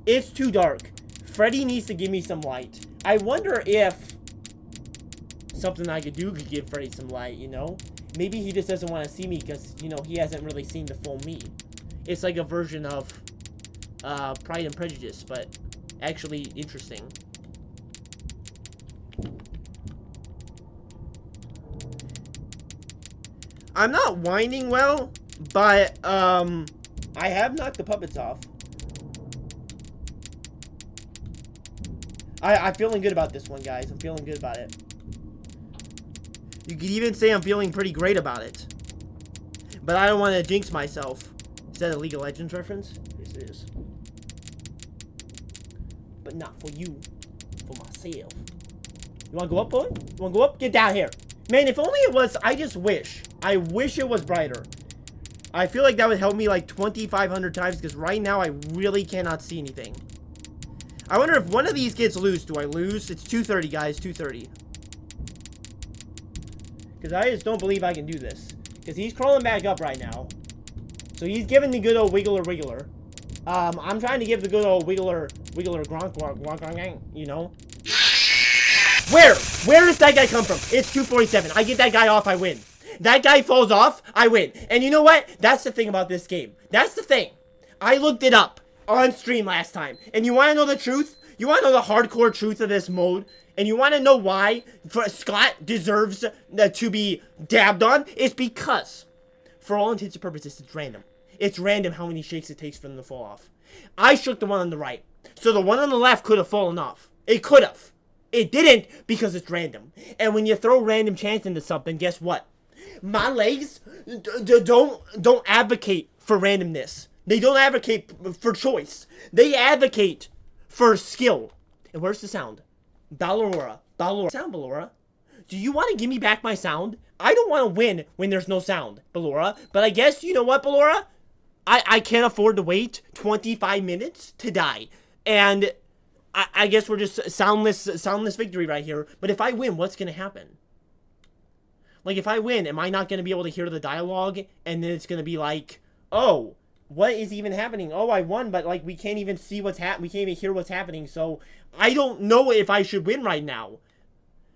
It's too dark. Freddy needs to give me some light. I wonder if something I could do could give Freddy some light, you know? Maybe he just doesn't want to see me because, you know, he hasn't really seen the full me. It's like a version of Pride and Prejudice, but actually interesting. I'm not whining well, but I have knocked the puppets off. I'm feeling good about this one, guys. I'm feeling good about it. You could even say I'm feeling pretty great about it. But I don't want to jinx myself. Is that a League of Legends reference? Yes, it is. But not for you. For myself. You want to go up, boy? You want to go up? Get down here. Man, if only it was... I just wish. I wish it was brighter. I feel like that would help me like 2,500 times because right now I really cannot see anything. I wonder if one of these gets loose. Do I lose? It's 2:30, guys. 2:30. Because I just don't believe I can do this. Because he's crawling back up right now. So he's giving the good old wiggler. I'm trying to give the good old wiggler gronk, you know. Where does that guy come from? It's 2:47. I get that guy off, I win. That guy falls off, I win. And you know what? That's the thing about this game. That's the thing. I looked it up on stream last time. And you want to know the truth? You want to know the hardcore truth of this mode? And you want to know why Scott deserves to be dabbed on? It's because, for all intents and purposes, it's random. It's random how many shakes it takes for them to fall off. I shook the one on the right. So the one on the left could have fallen off. It could have. It didn't because it's random. And when you throw random chance into something, guess what? My legs don't advocate for randomness. They don't advocate for choice. They advocate for skill. And where's the sound? Ballora. Sound, Ballora. Do you want to give me back my sound? I don't want to win when there's no sound, Ballora. But I guess, you know what, Ballora? I can't afford to wait 25 minutes to die. And I guess we're just soundless victory right here. But if I win, what's going to happen? Like, if I win, am I not going to be able to hear the dialogue? And then it's going to be like, oh, what is even happening? Oh, I won, but, like, we can't even see what's happening. We can't even hear what's happening. So, I don't know if I should win right now.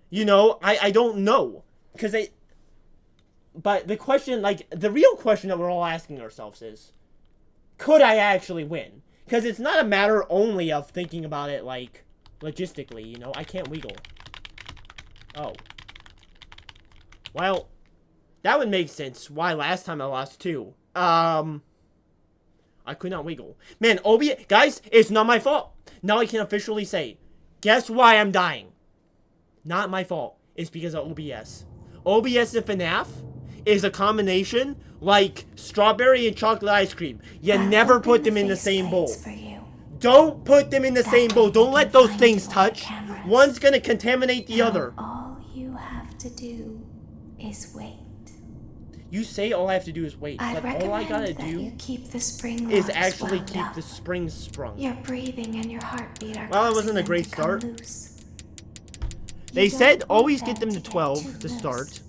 You know, I don't know. Because but the question, like, the real question that we're all asking ourselves is, could I actually win? Because it's not a matter only of thinking about it, like, logistically, you know? I can't wiggle. Oh. Well, that would make sense why last time I lost too. I could not wiggle. Man, guys, it's not my fault. Now I can officially say, guess why I'm dying? Not my fault. It's because of OBS. OBS and FNAF is a combination like strawberry and chocolate ice cream. You never put them in the same bowl. Don't put them in the same bowl. Don't let those things touch. One's gonna contaminate the other. All you have to do is wait. You say all I have to do is wait, but all I gotta do is actually keep the springs sprung. Your breathing and your heartbeat are well, it wasn't a great start. They said always get them to 12 to start.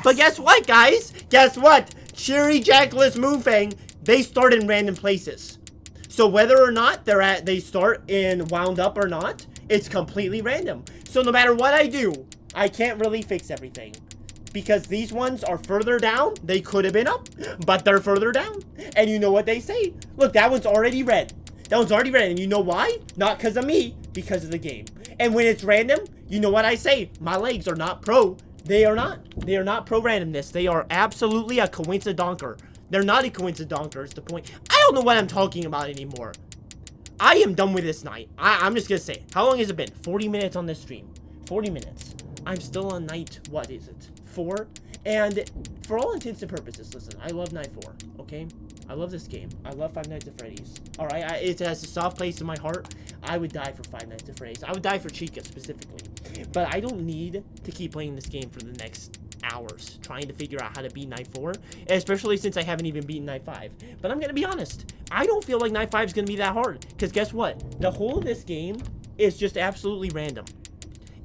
But guess what, guys? Guess what? Cherry, Jackless, Moonfang, they start in random places. So whether or not they start in wound up or not, it's completely random. So no matter what I do, I can't really fix everything. Because these ones are further down. They could have been up, but they're further down. And you know what they say? Look, that one's already red. That one's already red. And you know why? Not because of me, because of the game. And when it's random, you know what I say? My legs are not pro. They are not. They are not pro randomness. They are absolutely a coincidonker. They're not a coincidonker is the point. I don't know what I'm talking about anymore. I am done with this night. I'm just going to say, how long has it been? 40 minutes on this stream. 40 minutes. I'm still on night, what is it? 4? And for all intents and purposes, listen, I love night 4, okay? I love this game. I love Five Nights at Freddy's. Alright, it has a soft place in my heart. I would die for Five Nights at Freddy's. I would die for Chica specifically. But I don't need to keep playing this game for the next hours trying to figure out how to beat night 4, especially since I haven't even beaten night 5. But I'm gonna be honest, I don't feel like night 5 is gonna be that hard, because guess what? The whole of this game is just absolutely random.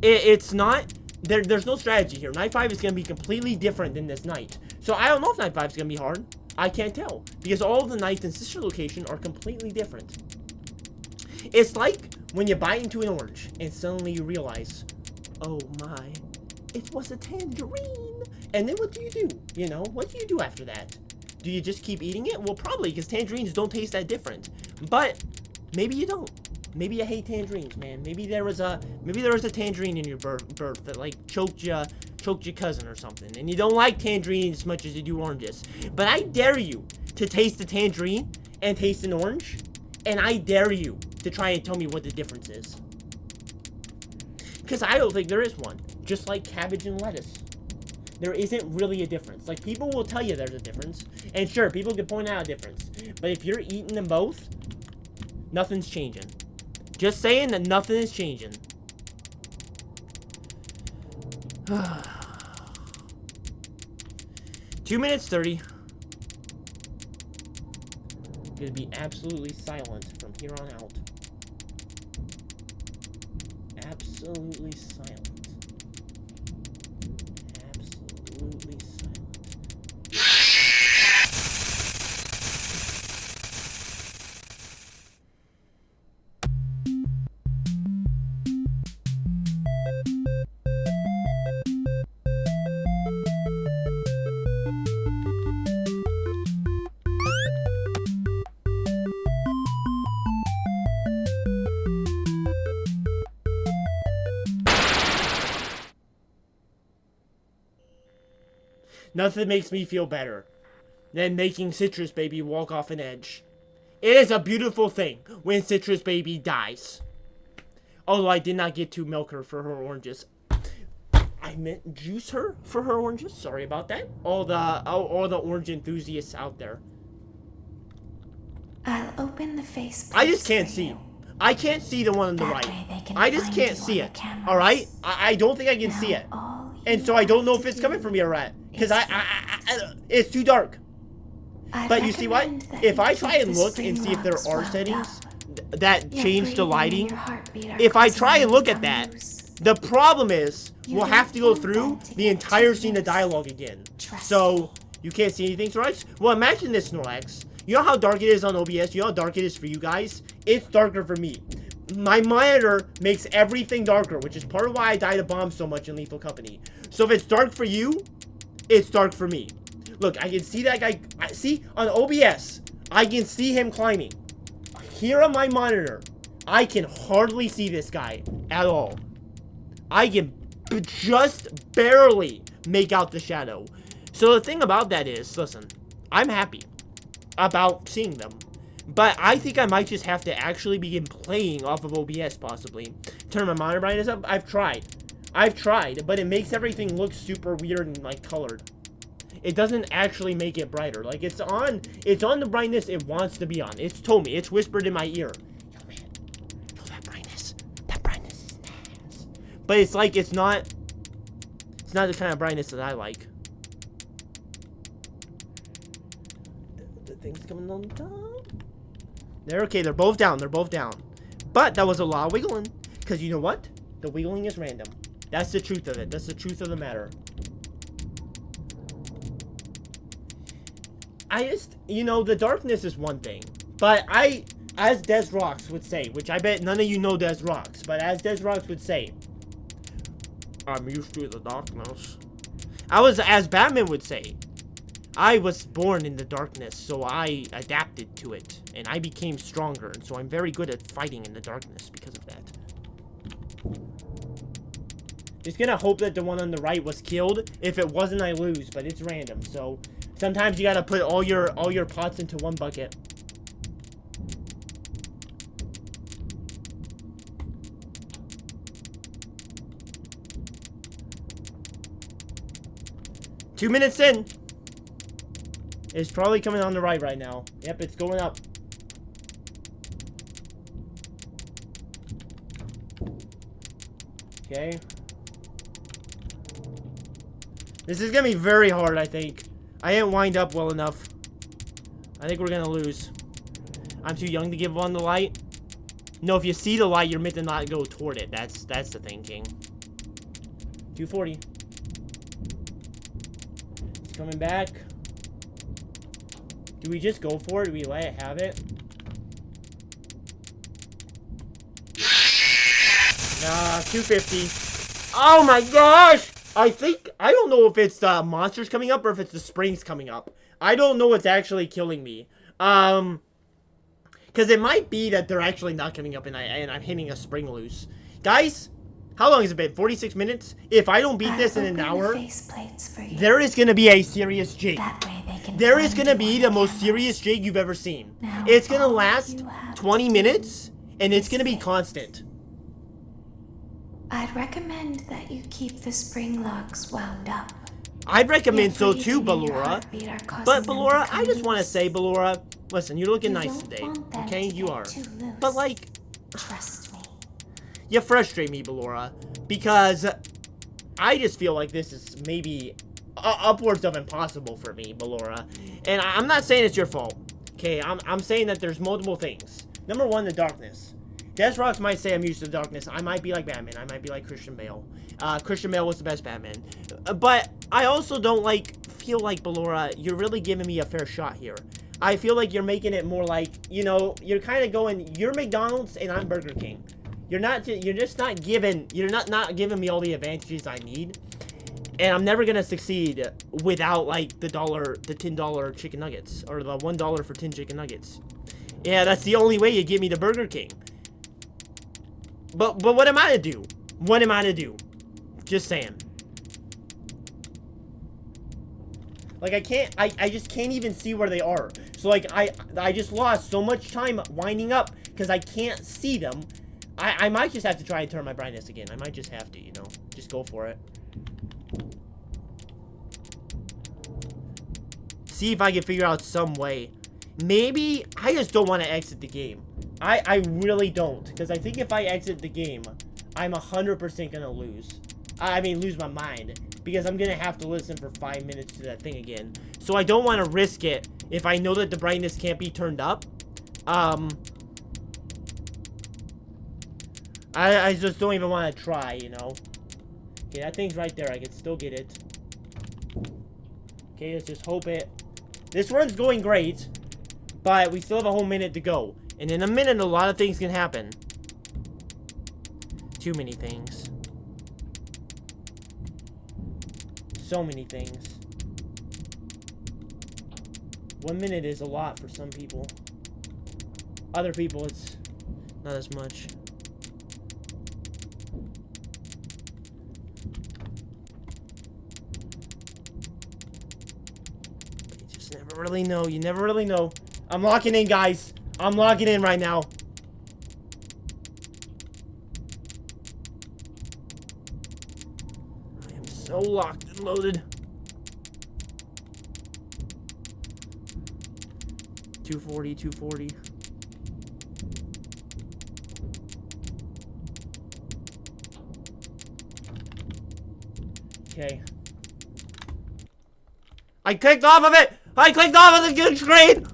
It's not there's no strategy here. Night 5 is gonna be completely different than this night, so I don't know if night 5 is gonna be hard. I can't tell. Because all of the ninth and sister location are completely different. It's like when you bite into an orange and suddenly you realize, oh my, it was a tangerine. And then what do you do? You know, what do you do after that? Do you just keep eating it? Well, probably, because tangerines don't taste that different. But maybe you don't. Maybe you hate tangerines, man. Maybe there was a tangerine in your birth that like choked your cousin or something, and you don't like tangerines as much as you do oranges. But I dare you to taste the tangerine and taste an orange, and I dare you to try and tell me what the difference is. Because I don't think there is one. Just like cabbage and lettuce. There isn't really a difference. Like, people will tell you there's a difference. And sure, people can point out a difference. But if you're eating them both, nothing's changing. Just saying that nothing is changing. 2 minutes 30. Gonna be absolutely silent from here on out. Absolutely silent. Absolutely silent. Nothing makes me feel better than making Citrus Baby walk off an edge. It is a beautiful thing when Citrus Baby dies. Although I did not get to milk her for her oranges. I meant juice her for her oranges. Sorry about that. All the orange enthusiasts out there. I'll open the face. I just can't see. I can't see the one on the right. I just can't see it. Alright? I don't think I can see it. And so I don't know if it's coming from me or not. Because it's too dark. But you see what? If I try and look and see if there are settings that change the lighting, if I try and look at that, the problem is we'll have to go through the entire scene of dialogue again. So, you can't see anything, right? Well, imagine this, Snorlax. You know how dark it is on OBS? You know how dark it is for you guys? It's darker for me. My monitor makes everything darker, which is part of why I died of bombs so much in Lethal Company. So if it's dark for you, it's dark for me. Look, I can see that guy. See, on OBS, I can see him climbing. Here on my monitor, I can hardly see this guy at all. I can just barely make out the shadow. So the thing about that is, listen, I'm happy about seeing them. But I think I might just have to actually begin playing off of OBS, possibly. Turn my monitor brightness up. I've tried, but it makes everything look super weird and, like, colored. It doesn't actually make it brighter. Like, it's on the brightness it wants to be on. It's told me. It's whispered in my ear. Yo, man. Yo, that brightness is nice. But it's like, it's not the kind of brightness that I like. The thing's coming on top. They're okay. They're both down. But that was a lot of wiggling. Because you know what? The wiggling is random. That's the truth of it. That's the truth of the matter. The darkness is one thing. But as Des Rocks would say, which I bet none of you know Des Rocks, but as Des Rocks would say, I'm used to the darkness. As Batman would say, I was born in the darkness, so I adapted to it, and I became stronger, and so I'm very good at fighting in the darkness because of that. Just gonna hope that the one on the right was killed. If it wasn't, I lose, but it's random, so sometimes you gotta put all your pots into one bucket. Two minutes in. It's probably coming on the right now. Yep, it's going up. Okay. This is gonna be very hard, I think. I didn't wind up well enough. I think we're gonna lose. I'm too young to give on the light. No, if you see the light, you're meant to not go toward it. That's the thinking. 240. It's coming back. Do we just go for it? Do we let it have it? Nah, 250. Oh my gosh! I don't know if it's monsters coming up or if it's the springs coming up. I don't know what's actually killing me. Because it might be that they're actually not coming up and I'm hitting a spring loose. Guys, how long has it been? 46 minutes? If I don't beat this in an hour, there is going to be a serious jig. There is going to be the most serious jig you've ever seen. It's going to last 20 minutes, and it's going to be constant. I'd recommend that you keep the spring locks wound up. I'd recommend so too, Ballora. But Ballora, I just want to say, Ballora, listen, you're looking nice today. Okay, you are. But like, trust me. You frustrate me, Ballora, because I just feel like this is maybe upwards of impossible for me, Ballora. And I'm not saying it's your fault. Okay, I'm saying that there's multiple things. Number one, the darkness. Desrocks might say I'm used to the darkness. I might be like Batman. I might be like Christian Bale. Christian Bale was the best Batman. But I also don't feel like, Ballora, you're really giving me a fair shot here. I feel like you're making it more like, you know, you're kind of going, you're McDonald's and I'm Burger King. You're not giving me all the advantages I need. And I'm never going to succeed without, like, the $10 chicken nuggets. Or the $1 for 10 chicken nuggets. Yeah, that's the only way you get me to Burger King. But what am I to do? What am I to do? Just saying. Like, I just can't even see where they are. So, like, I just lost so much time winding up because I can't see them. I might just have to try and turn my brightness again. I might just have to, you know. Just go for it. See if I can figure out some way. Maybe I just don't want to exit the game. I really don't. Because I think if I exit the game, I'm 100% going to lose. I mean, lose my mind. Because I'm going to have to listen for 5 minutes to that thing again. So I don't want to risk it if I know that the brightness can't be turned up. I just don't even want to try, you know. Okay, that thing's right there. I can still get it. Okay, let's just hope it... This run's going great. But we still have a whole minute to go. And in a minute, a lot of things can happen. Too many things. So many things. 1 minute is a lot for some people. Other people, it's not as much. You just never really know. You never really know. I'm locking in, guys. I'm locking in right now. I am so locked and loaded. 240, 240. Okay. I clicked off of it! I clicked off of the good screen!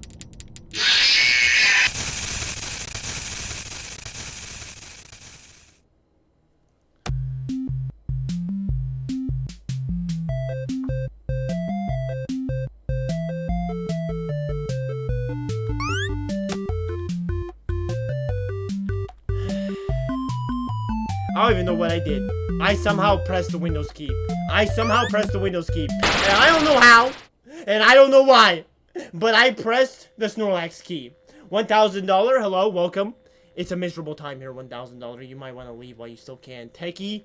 I don't even know what I did. I somehow pressed the Windows key. I somehow pressed the Windows key. And I don't know how. And I don't know why. But I pressed the Snorlax key. $1,000. Hello, welcome. It's a miserable time here, $1,000. You might want to leave while you still can. Techie,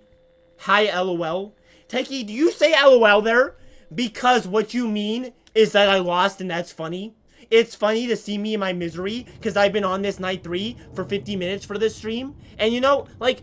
hi, LOL. Techie, do you say LOL there? Because what you mean is that I lost and that's funny. It's funny to see me in my misery because I've been on this night 3 for 50 minutes for this stream. And you know, like...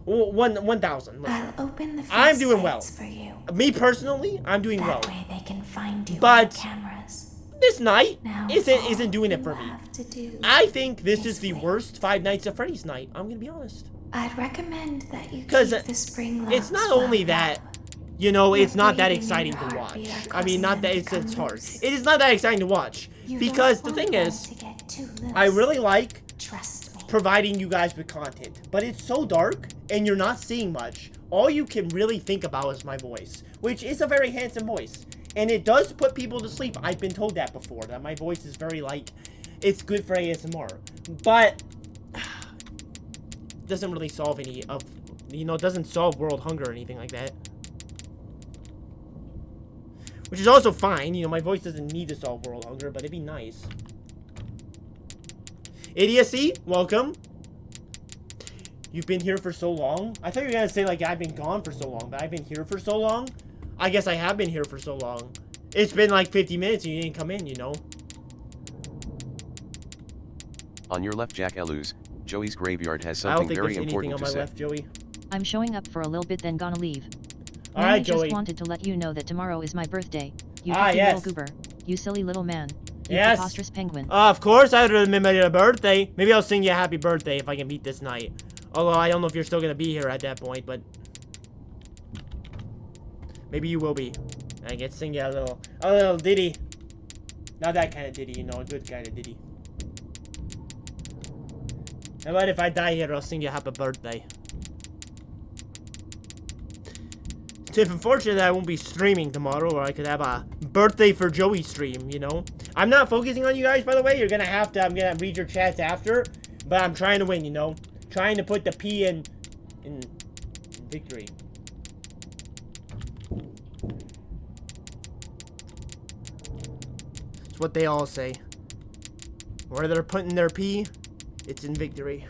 1,000. I'll open the I'm doing well. for you. Me personally, I'm doing That well. way they can find you But on the cameras. This night Now isn't doing it all for you me. have to do I think this is the wait. worst Five Nights at Freddy's night. I'm gonna be honest. I'd recommend that you keep 'Cause the spring locks It's not only wound that, up. you know, it's not that breathing and exciting your to heartbeat watch. are I mean, not causing that them it's to come hard. loose. It is not that exciting to watch You because don't the thing want is, them to get too loose. I really like Trust me. providing you guys with content, but it's so dark and you're not seeing much. All you can really think about is my voice, which is a very handsome voice. And it does put people to sleep. I've been told that before, that my voice is very, like, it's good for ASMR. But, it doesn't really solve any of, you know, it doesn't solve world hunger or anything like that. Which is also fine. You know, my voice doesn't need to solve world hunger, but it'd be nice. Idiocy, welcome. You've been here for so long. I thought you were gonna say, like, I've been gone for so long, but I've been here for so long. I guess I have been here for so long. It's been like 50 minutes and you didn't come in, you know. On your left, Jack Elus, Joey's graveyard has I don't something think very there's anything important on to my say. left, Joey. I'm showing up for a little bit then gonna leave. Alright, Just Joey. wanted to let you know that tomorrow is my birthday. You Ah, happy yes. little goober. You silly little man. You Yes. preposterous penguin. Of course I remember your birthday. Maybe I'll sing you a happy birthday if I can beat this night. Although I don't know if you're still gonna be here at that point, but maybe you will be. I can sing you a little ditty. Not that kind of ditty, you know, a good kind of ditty. How about if I die here, I'll sing you a happy birthday. It's unfortunate that I won't be streaming tomorrow, or I could have a birthday for Joey stream, you know? I'm not focusing on you guys, by the way. You're gonna have to, I'm gonna read your chats after, but I'm trying to win, you know? Trying to put the P in victory. It's what they all say. Where they're putting their P, it's in victory.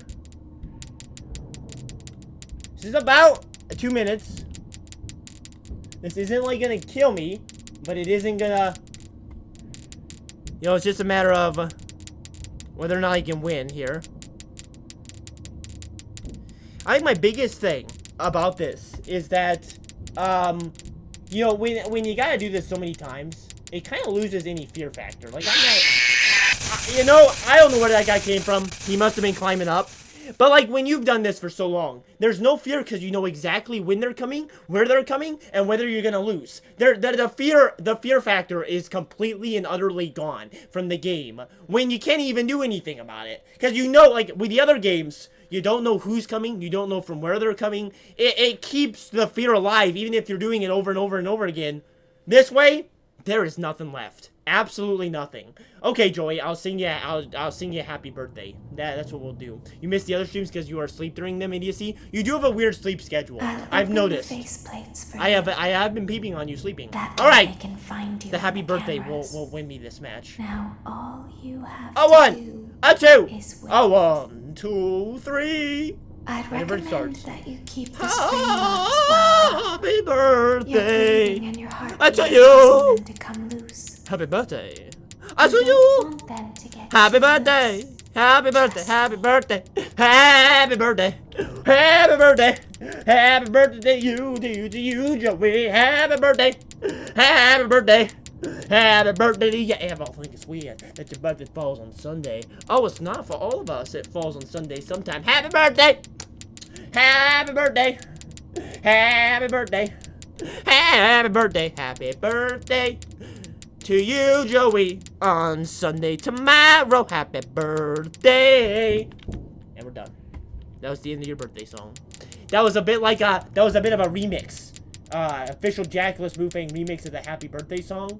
This is about 2 minutes. This isn't like gonna kill me, but it isn't gonna, you know, it's just a matter of whether or not I can win here. I think my biggest thing about this is that, you know, when you gotta do this so many times, it kind of loses any fear factor. Like, I'm not, you know, I don't know where that guy came from. He must have been climbing up. But, like, when you've done this for so long, there's no fear because you know exactly when they're coming, where they're coming, and whether you're gonna lose. The fear factor is completely and utterly gone from the game when you can't even do anything about it. Because you know, like, with the other games, you don't know who's coming, you don't know from where they're coming. It keeps the fear alive, even if you're doing it over and over and over again. This way, there is nothing left. Absolutely nothing. Okay, Joey, I'll sing you a happy birthday. That's what we'll do. You missed the other streams because you are asleep during them, idiocy. You do have a weird sleep schedule. I've noticed. I have been peeping on you sleeping. All right. The happy birthday will win me this match. Now all you have A to one, do a two, is wait. a 1, 2, 3. I'd Whenever it recommend starts. that you keep the stream locked while Happy your birthday. breathing and your heart I tell beat you. cause them to come loose. Happy birthday. I You to don't you. want them to get Happy too birthday. loose. Happy birthday. Happy birthday. Happy birthday. Happy birthday. Happy birthday to you, Joey. Happy birthday. Happy birthday. Happy birthday to you. I think it's weird that your birthday falls on Sunday. Oh, it's not for all of us. It falls on Sunday sometime. Happy birthday. Happy birthday. Happy birthday. Happy birthday. Happy birthday to you, Joey, on Sunday tomorrow. Happy birthday. And we're done. That was the end of your birthday song. That was a bit like a bit of a remix. Official Jackless Boofang remix of the happy birthday song.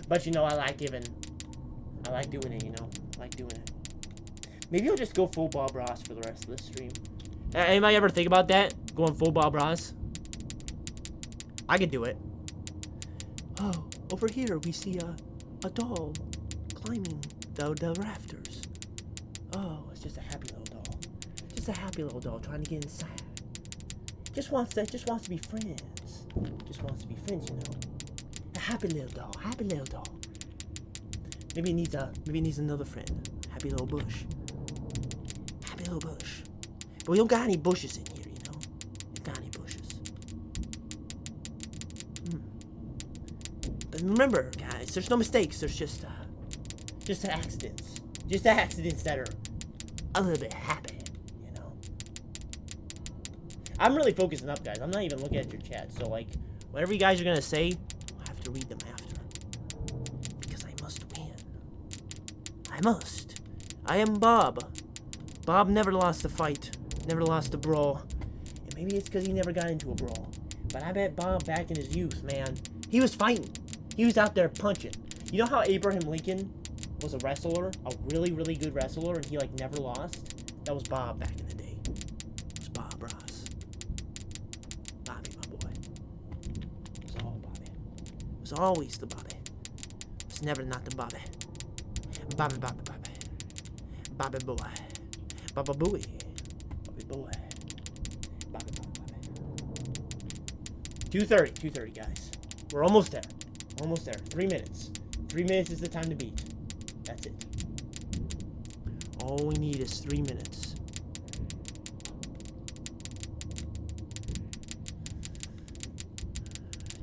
But you know, I like doing it, you know. I like doing it. Maybe I'll just go full Bob Ross for the rest of the stream. Anybody ever think about that? Going full Bob Ross? I could do it. Oh, over here we see a doll climbing the rafters. Oh, it's just a happy little doll. Just a happy little doll trying to get inside. Just wants to be friends. Just wants to be friends, you know. A happy little doll. Happy little doll. Maybe it needs another friend. Happy little bush. Happy little bush. But we don't got any bushes in here, you know. We don't got any bushes. But remember, guys, there's no mistakes. There's just accidents. Just accidents that are a little bit happy, you know. I'm really focusing up, guys. I'm not even looking at your chat. So, like, whatever you guys are gonna say, I'll have to read them after. Because I must win. I must. I am Bob. Bob never lost a fight. Never lost a brawl. And maybe it's because he never got into a brawl. But I bet Bob, back in his youth, man, he was fighting. He was out there punching. You know how Abraham Lincoln was a wrestler? A really, really good wrestler, and he, like, never lost? That was Bob back in the day. It was Bob Ross. Bobby, my boy. It was all Bobby. It was always the Bobby. It's never not the Bobby. Bobby, Bobby, Bobby. Bobby boy. Bobby boy. Bobby boy. Bobby, Bobby, Bobby. 2:30, guys. We're almost there. Almost there. 3 minutes. 3 minutes is the time to beat. That's it. All we need is 3 minutes.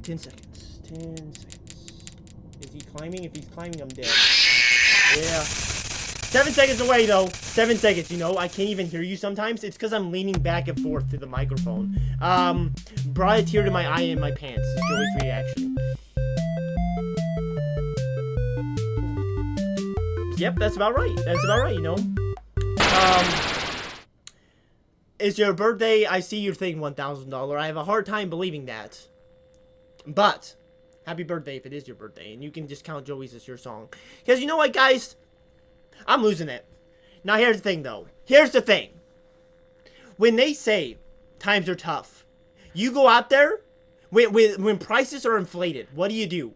Ten seconds. 10 seconds. Is he climbing? If he's climbing, I'm dead. Yeah. 7 seconds away, though. 7 seconds, you know. I can't even hear you sometimes. It's because I'm leaning back and forth to the microphone. Brought a tear to my eye in my pants. Is Joey's reaction. Yep, that's about right. That's about right, you know. It's your birthday. I see your thing, $1,000. I have a hard time believing that. But, happy birthday if it is your birthday. And you can just count Joey's as your song. Because you know what, guys? I'm losing it. Now, here's the thing, though. Here's the thing. When they say times are tough, you go out there, when prices are inflated, what do?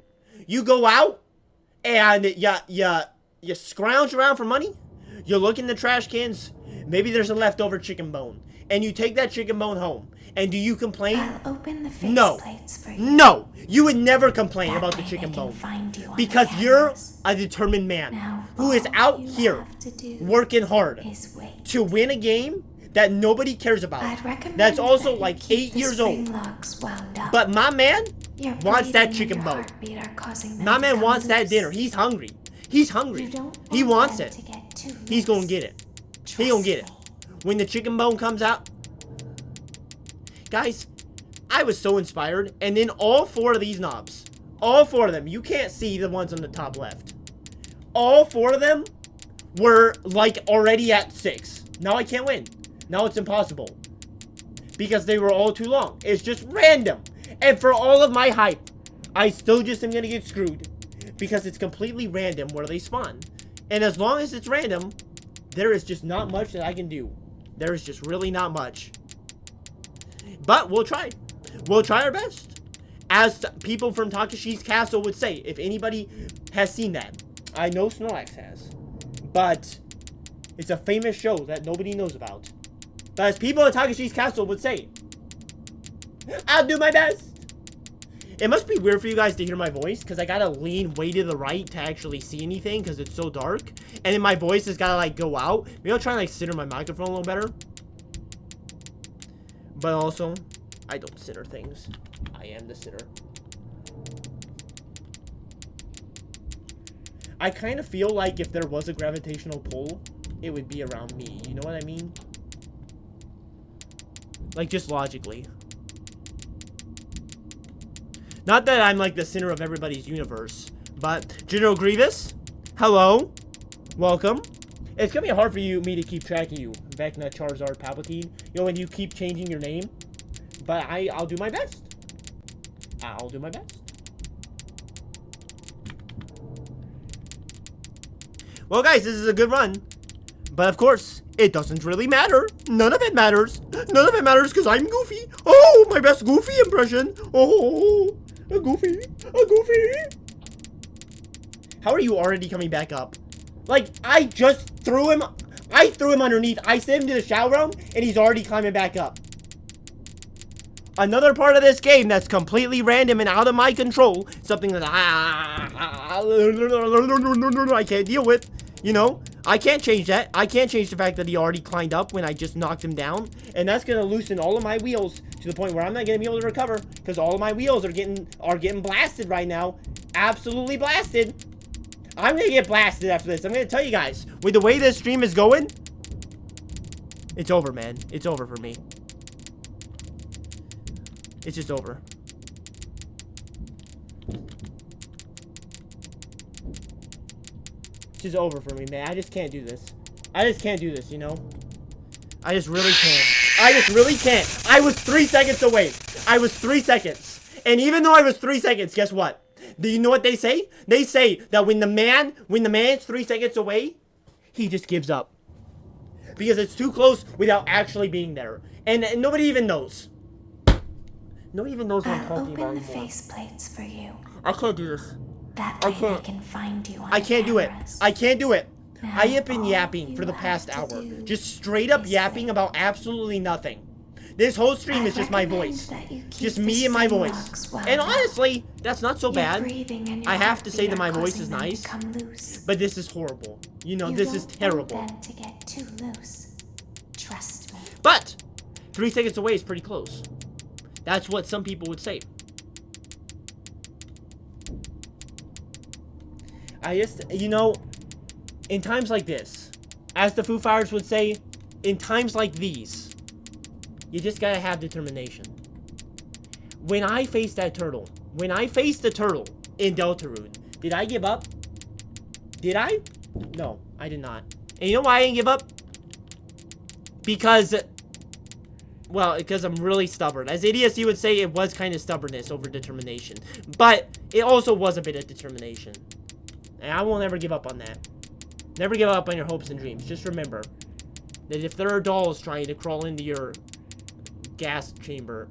You go out, and you scrounge around for money. You look in the trash cans. Maybe there's a leftover chicken bone. And you take that chicken bone home. And do you complain? I'll open the face No. plates for you. No. You would never complain That about the way chicken they can bone. find you on Because the you're cameras. a determined man Now, who is all out you here have to do working hard is wait. to win a game that nobody cares about. I'd recommend That's also that you like keep 8 the years spring old. locks wound up. But my man Your wants that breathing chicken and bone. heartbeat are causing them My to man come wants that loose. dinner. He's hungry. He's hungry. You don't He want wants them it. to get too He's gonna loose. get it. He Trust gonna get it. me. When the chicken bone comes out, guys, I was so inspired. And then all 4 of these knobs, all 4 of them, you can't see the ones on the top left. All 4 of them were like already at 6. Now I can't win. Now it's impossible. Because they were all too long. It's just random. And for all of my hype, I still just am gonna get screwed. Because it's completely random where they spawn. And as long as it's random, there is just not much that I can do. There is just really not much. But we'll try. We'll try our best. As people from Takashi's Castle would say, if anybody has seen that. I know Snorlax has. But it's a famous show that nobody knows about. But as people at Takashi's Castle would say, I'll do my best. It must be weird for you guys to hear my voice, because I gotta lean way to the right to actually see anything, because it's so dark. And then my voice has gotta, like, go out. Maybe I'll try and, like, center my microphone a little better. But also, I don't center things. I am the center. I kind of feel like if there was a gravitational pull, it would be around me. You know what I mean? Like, just logically. Not that I'm like the center of everybody's universe, but General Grievous, hello, welcome. It's gonna be hard for me to keep track of you, Vecna, Charizard, Palpatine. You know, when you keep changing your name, but I'll do my best. I'll do my best. Well, guys, this is a good run, but of course, it doesn't really matter. None of it matters. None of it matters because I'm Goofy. Oh, my best Goofy impression. Oh. A Goofy. A Goofy. How are you already coming back up? Like, I just threw him. I threw him underneath. I sent him to the shower room, and he's already climbing back up. Another part of this game that's completely random and out of my control. Something that I can't deal with. You know? I can't change that. I can't change the fact that he already climbed up when I just knocked him down. And that's going to loosen all of my wheels to the point where I'm not going to be able to recover. Because all of my wheels are getting blasted right now. Absolutely blasted. I'm going to get blasted after this. I'm going to tell you guys. With the way this stream is going, it's over, man. It's over for me. It's just over. It's just over for me, man. I just can't do this. I just can't do this, you know? I just really can't. I just really can't. I was 3 seconds away. I was 3 seconds. And even though I was 3 seconds, guess what? Do you know what they say? They say that when the man is 3 seconds away, he just gives up. Because it's too close without actually being there. And nobody even knows. Nobody even knows what I'm I'll talking about open the anymore. faceplates for you. I can't do this. That I way can't. they can find you on I can't do it. cameras. I can't do it. Now, I have been all yapping you for the past have to hour. do Just straight up is yapping wait. about absolutely nothing. This whole stream is just my recommend voice. that you keep Just the me and my string voice. locks wound And up. honestly, that's not so Your bad. breathing and your I have to say that heartbeat my are voice causing is them to nice. come loose. But this is horrible. You know, You this is don't terrible. want them to get too loose. Trust me. But 3 seconds away is pretty close. That's what some people would say. I just, you know, in times like this, as the Foo Fighters would say, in times like these, you just gotta have determination. When I faced that turtle, when I faced the turtle in Deltarune, did I give up? Did I? No, I did not. And you know why I didn't give up? Because, well, because I'm really stubborn. As idiocy would say, it was kind of stubbornness over determination. But it also was a bit of determination. And I won't ever give up on that. Never give up on your hopes and dreams. Just remember that if there are dolls trying to crawl into your gas chamber,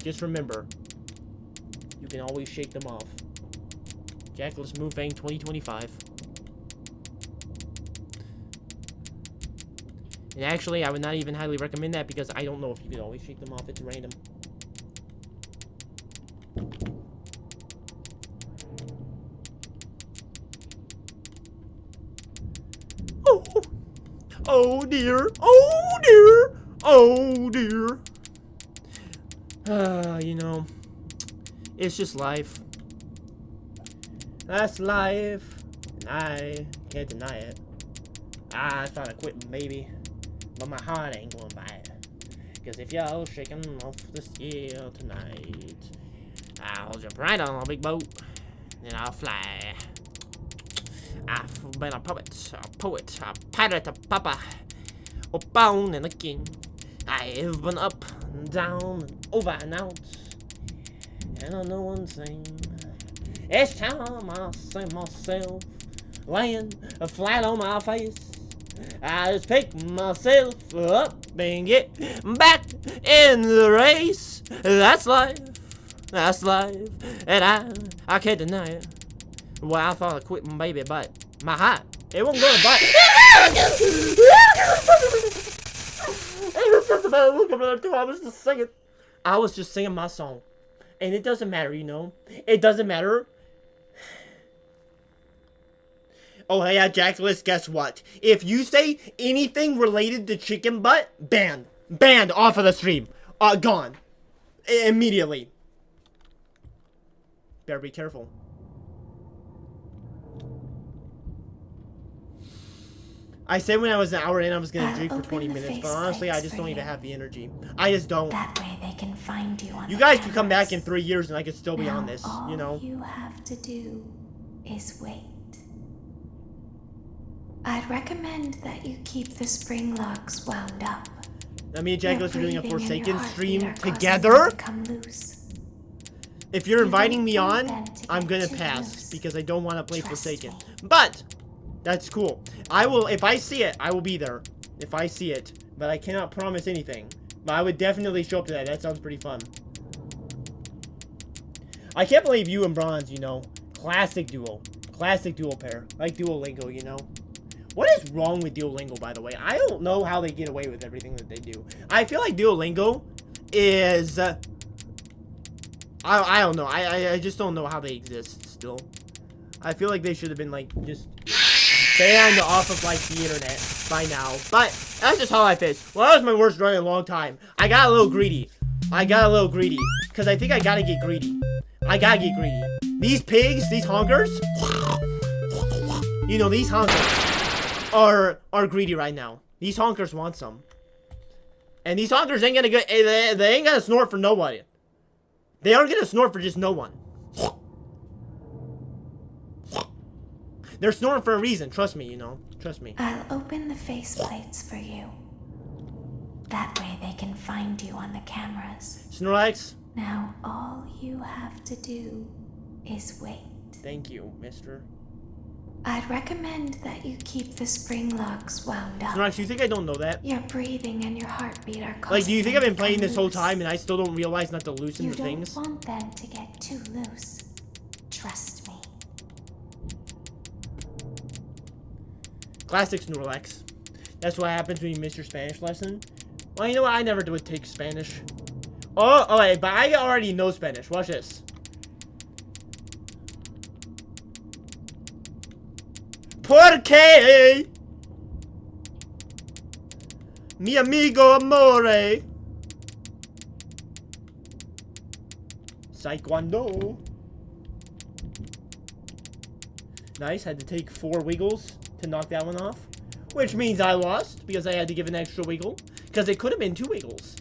just remember, you can always shake them off. Jackalus Move Bang 2025. And actually, I would not even highly recommend that because I don't know if you can always shake them off. It's random. Oh, oh dear, oh dear, oh dear. You know, it's just life. That's life, and I can't deny it. I thought of quitting, baby, but my heart ain't going by it. Cause if y'all shaking off the scale tonight, I'll jump right on a big boat, and I'll fly. I've been a poet, a pirate, a papa, up, down, and again. I've been up and down and over and out, and I know one thing. Each time I see myself laying flat on my face, I just pick myself up and get back in the race. That's life, and I can't deny it. Well, I thought of quitting, baby, but my heart, it won't go to bite. It was just about looking at I was just singing. I was just singing my song. And it doesn't matter, you know? It doesn't matter. Oh, yeah, Jackalus, guess what? If you say anything related to chicken butt, banned. Banned off of the stream. Gone. Immediately. Better be careful. I said when I was an hour in, I was gonna drink for 20 minutes, but honestly, I just don't even have the energy. I just don't. That way they can find you on You the guys could come cameras. back in 3 years and I could still be on this, all you know? you have to do is wait. I'd recommend that you keep the spring locks wound up. Now, me and Jackalus are doing a Your breathing and Forsaken your stream heartbeat are causing together. them to come loose. If you're You inviting don't me want on, them to I'm get gonna too pass loose. because I don't want to play Trust Forsaken. me. But that's cool. I will, if I see it, I will be there. If I see it, but I cannot promise anything. But I would definitely show up to that. That sounds pretty fun. I can't believe you and Bronze, you know, classic duo pair, like Duolingo, you know. What is wrong with Duolingo, by the way? I don't know how they get away with everything that they do. I feel like Duolingo is, I don't know. I just don't know how they exist still. I feel like they should have been, like, just banned off of, like, the internet by now. But that's just how I face. Well, that was my worst run in a long time. I got a little greedy. Because I think I gotta get greedy. These pigs, these honkers, you know, these honkers are greedy right now. These honkers want some. And these honkers ain't gonna get, they ain't gonna snort for nobody. They aren't gonna snort for just no one. They're snoring for a reason, trust me, you know. Trust me. I'll open the faceplates for you. That way they can find you on the cameras. Snorlax? Now all you have to do is wait. Thank you, mister. I'd recommend that you keep the spring locks wound up. Snorlax, you think I don't know that? Your breathing and your heartbeat are causing Like, do you think I've been them to playing come this whole loose. time and I still don't realize not to loosen You the don't things? want them to get too loose. Trust me. Classic Snorlax. That's what happens when you miss your Spanish lesson. Well, you know what? I never would take Spanish. Oh, wait, but I already know Spanish. Watch this. ¿Por qué? Mi amigo amore. Taekwondo. Nice, had to take 4 wiggles to knock that one off. Which means I lost, because I had to give an extra wiggle. Because it could have been 2 wiggles.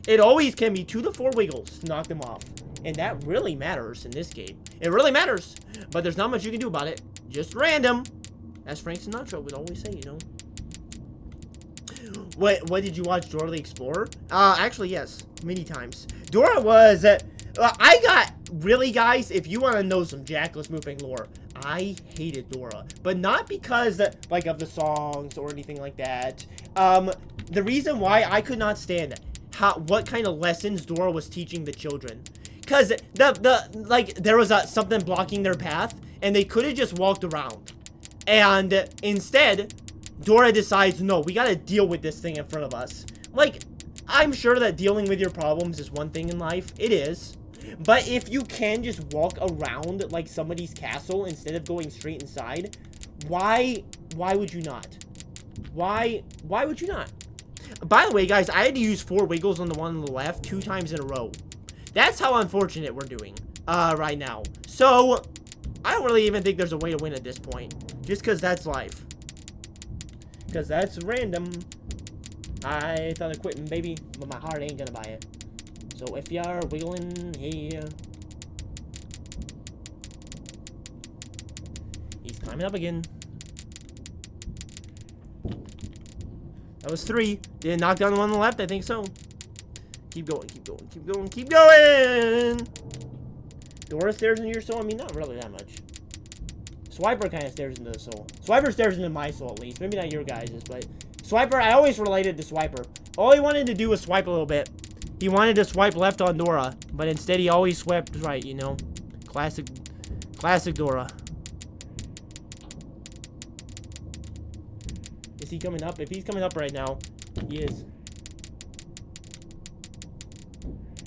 It always can be 2 to 4 wiggles to knock them off. And that really matters in this game. It really matters. But there's not much you can do about it. Just random. As Frank Sinatra would always say, you know. What did you watch, Dora the Explorer? Actually, yes. Many times. Dora was... I got... Really, guys, if you want to know some Jackless moving lore, I hated Dora. But not because, like, of the songs or anything like that. The reason why I could not stand what kind of lessons Dora was teaching the children. Because, there was something blocking their path, and they could have just walked around. And instead, Dora decides, no, we gotta deal with this thing in front of us. Like, I'm sure that dealing with your problems is one thing in life. It is. But if you can just walk around like somebody's castle instead of going straight inside, why would you not? Why would you not? By the way, guys, I had to use 4 wiggles on the one on the left 2 times in a row. That's how unfortunate we're doing right now. So, I don't really even think there's a way to win at this point. Just because that's life. Because that's random. I thought of quitting, baby, but my heart ain't gonna buy it. So if you're wiggling here... He's climbing up again. That was 3. Did it knock down the one on the left? I think so. Keep going, keep going, keep going, keep going! Dora stares into your soul? I mean, not really that much. Swiper kind of stares into the soul. Swiper stares into my soul, at least. Maybe not your guys's, but... Swiper, I always related to Swiper. All he wanted to do was swipe a little bit. He wanted to swipe left on Dora, but instead he always swiped right, you know? Classic Dora. Is he coming up? If he's coming up right now, he is.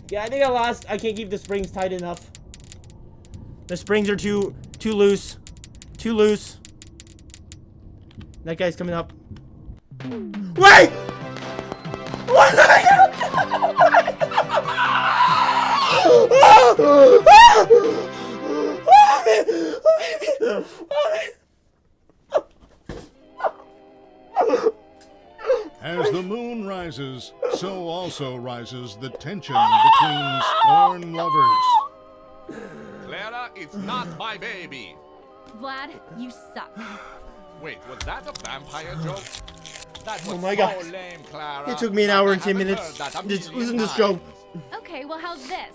Yeah, I think I lost. I can't keep the springs tight enough. The springs are too loose. Too loose. That guy's coming up. Wait! What? As the moon rises, so also rises the tension between scorned lovers. Clara, it's not my baby. Vlad, you suck. Wait, was that a vampire joke? That was Oh my so God. lame, Clara. It took me an hour and I 10 haven't minutes. heard that a Just million listen to this times. joke. Okay, well, how's this?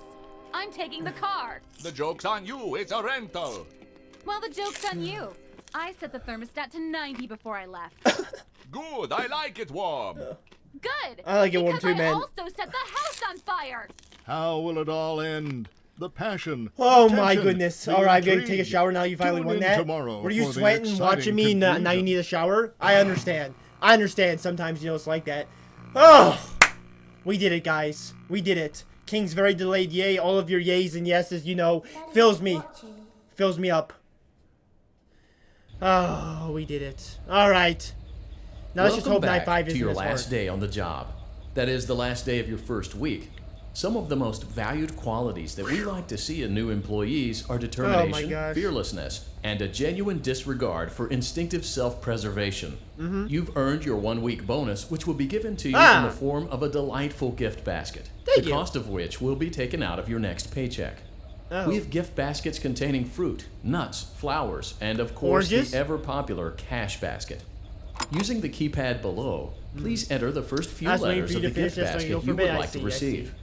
I'm taking the car. The joke's on you. It's a rental. Well, the joke's on you. I set the thermostat to 90 before I left. Good. I like it warm. Good. I like it warm too, because man. I also set the house on fire. How will it all end? The passion. Oh the my tension, goodness. the Alright, I'm gonna take a intrigue. show now you finally Tune won in that. tomorrow Were you for the sweating exciting watching me now you conclusion. need a shower? I understand. I understand sometimes, you know, it's like that. Oh! We did it, guys. We did it. King's very delayed yay. All of your yays and yeses, you know, fills me up. Oh, we did it. Alright. Now let's just hope Welcome night back 5 to isn't your as hard. last day on the job. That is the last day of your first week. Some of the most valued qualities that we like to see in new employees are determination, gosh. fearlessness, and a genuine disregard for instinctive self-preservation. You've earned your 1-week bonus, which will be given to you in the form of a delightful gift basket, Thank the you. cost of which will be taken out of your next paycheck. Oh. We have gift baskets containing fruit, nuts, flowers, and of course Oranges? the ever-popular cash basket. Using the keypad below, please enter the first few I was waiting letters for of you the to finish gift this so basket you you go for would bed. I like to see, I receive.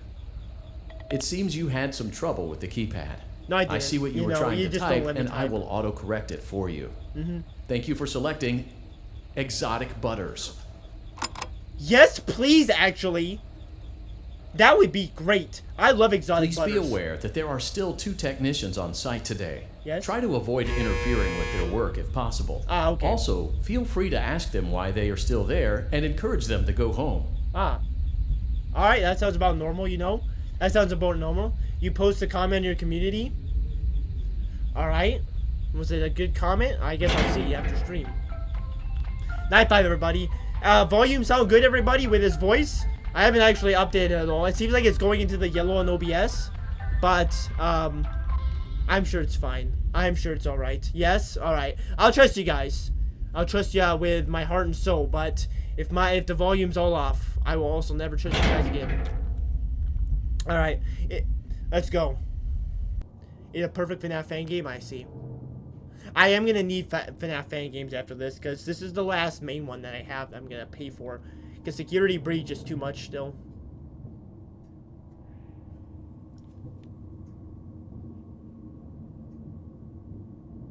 It seems you had some trouble with the keypad. No, I didn't. I see what you were know, trying you to just don't type, let me and I type. will auto-correct it for you. Thank you for selecting exotic butters. Yes, please, actually. That would be great. I love exotic Please butters. be aware that there are still 2 technicians on site today. Yes? Try to avoid interfering with their work if possible. Ah, okay. Also, feel free to ask them why they are still there and encourage them to go home. Ah. Alright, that sounds about normal, you know? That sounds about normal. You post a comment in your community. Alright. Was it a good comment? I guess I'll see you after stream. Night 5, everybody. Volume sound good, everybody, with his voice? I haven't actually updated at all. It seems like it's going into the yellow on OBS. But, I'm sure it's fine. I'm sure it's alright. Yes? Alright. I'll trust you guys. I'll trust you with my heart and soul. But if the volume's all off, I will also never trust you guys again. Alright. Let's go. In a perfect FNAF fan game, I see. I am going to need FNAF fan games after this, because this is the last main one that I have I'm going to pay for. Because Security Breach is too much still.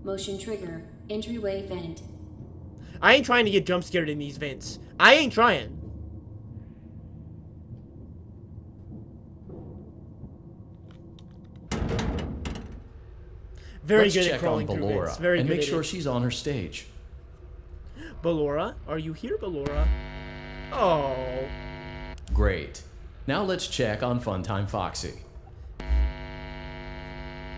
Motion trigger. Entryway vent. I ain't trying to get jump scared in these vents. I ain't trying. Very Let's good check at crawling on through Ballora vents. Very and good make at sure it. she's on her stage. Ballora, are you here, Ballora? Oh. Great. Now let's check on Funtime Foxy.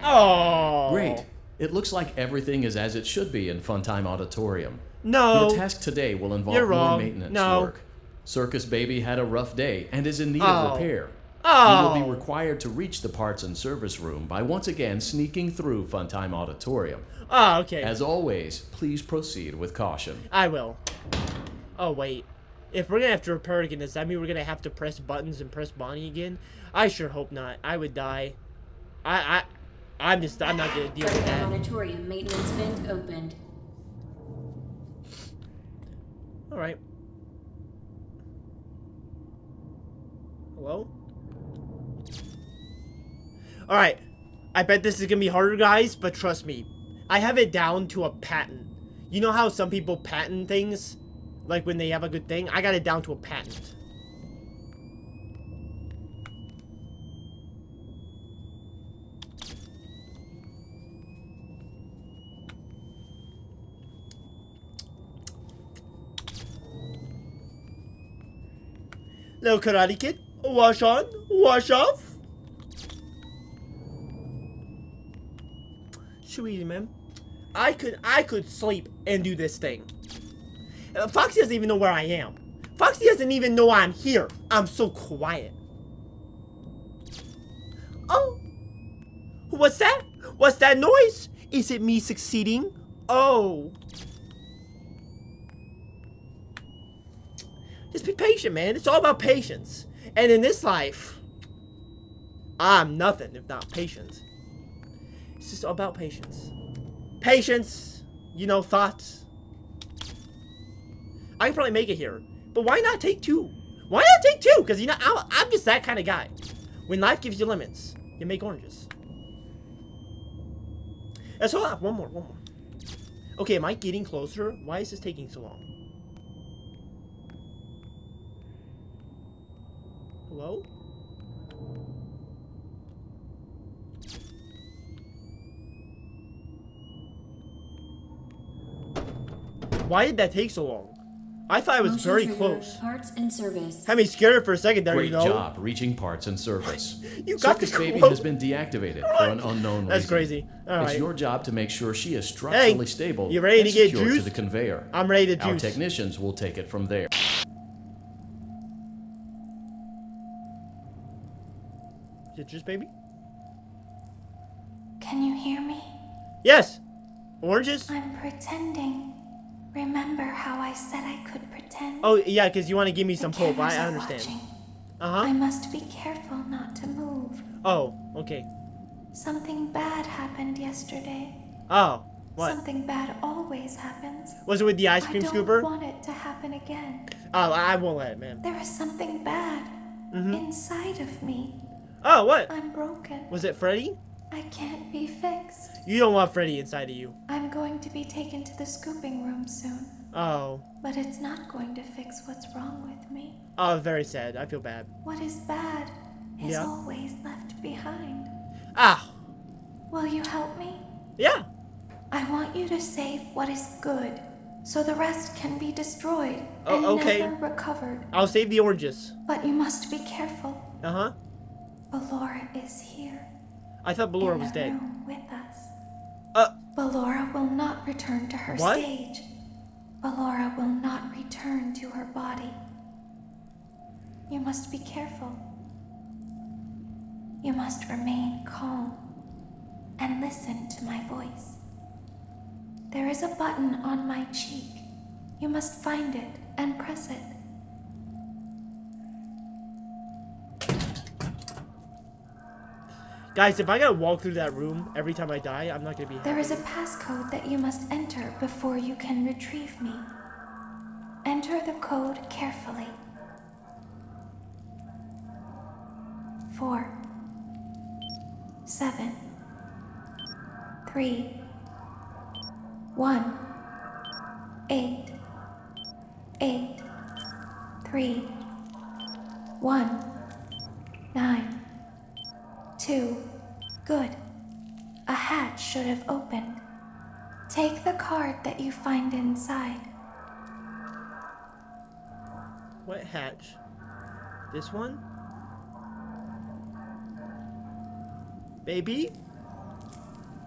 Oh. Great. It looks like everything is as it should be in Funtime Auditorium. No. Your task today will involve You're more wrong. maintenance No. work. Circus Baby had a rough day and is in need Oh. of repair. Oh. You will be required to reach the parts and service room by once again sneaking through Funtime Auditorium. Oh, okay. As always, please proceed with caution. I will. Oh, wait. If we're gonna have to repair it again, does that mean we're gonna have to press buttons and press Bonnie again? I sure hope not. I would die. I'm not gonna deal with that. Auditorium maintenance vent opened. Alright. Hello? Alright. I bet this is gonna be harder, guys, but trust me. I have it down to a patent. You know how some people patent things? Like when they have a good thing? I got it down to a patent. Little Karate Kid, wash on, wash off. Too easy, man. I could sleep and do this thing. Foxy doesn't even know where I am. Foxy doesn't even know I'm here. I'm so quiet. Oh. What's that? What's that noise? Is it me succeeding? Oh. Just be patient, man. It's all about patience. And in this life, I'm nothing if not patient. It's just all about patience. Patience, you know, thoughts. I can probably make it here. But why not take 2? Why not take 2? Because, you know, I'm just that kind of guy. When life gives you lemons, you make oranges. Let's hold on. One more. Okay, am I getting closer? Why is this taking so long? Hello? Why did that take so long? I thought it was Motion very trigger. close. Parts and service. Had me scared for a second there, Great you know? job reaching parts and service. You got Circus the Baby quote. has been deactivated for an unknown reason. That's crazy. It's Alright. your job to make sure she is structurally Hey, stable you ready and to get secured to juiced? the conveyor. I'm ready to Our juice. technicians will take it from there. Citrus baby? Can you hear me? Yes! Oranges? I'm pretending. Remember how I said I could pretend? Oh, yeah, because you want to give me some The hope. cameras I are understand. watching. Uh-huh. I must be careful not to move. Oh, okay. Something bad happened yesterday. Oh, what? Something bad always happens. Was it with the ice I cream don't scooper? want it to happen again. Oh, I won't let it, man. There is something bad inside of me. Oh, what? I'm broken. Was it Freddy? I can't be fixed. You don't want Freddy inside of you. I'm going to be taken to the scooping room soon. Oh. But it's not going to fix what's wrong with me. Oh, very sad. I feel bad. What is bad is Yeah. always left behind. Ah. Will you help me? Yeah. I want you to save what is good, so the rest can be destroyed Oh, and okay. never recovered. I'll save the oranges. But you must be careful. Uh-huh. Ballora is here. I thought Ballora in was the dead. room with us. Uh. Ballora will not return to her What? stage. Ballora will not return to her body. You must be careful. You must remain calm and listen to my voice. There is a button on my cheek. You must find it and press it. Guys, if I gotta walk through that room every time I die, I'm not gonna be happy. There is a passcode that you must enter before you can retrieve me. Enter the code carefully. 4 7 3 1 8 8 3 1 9 2. Good. A hatch should have opened. Take the card that you find inside. What hatch? This one? Baby?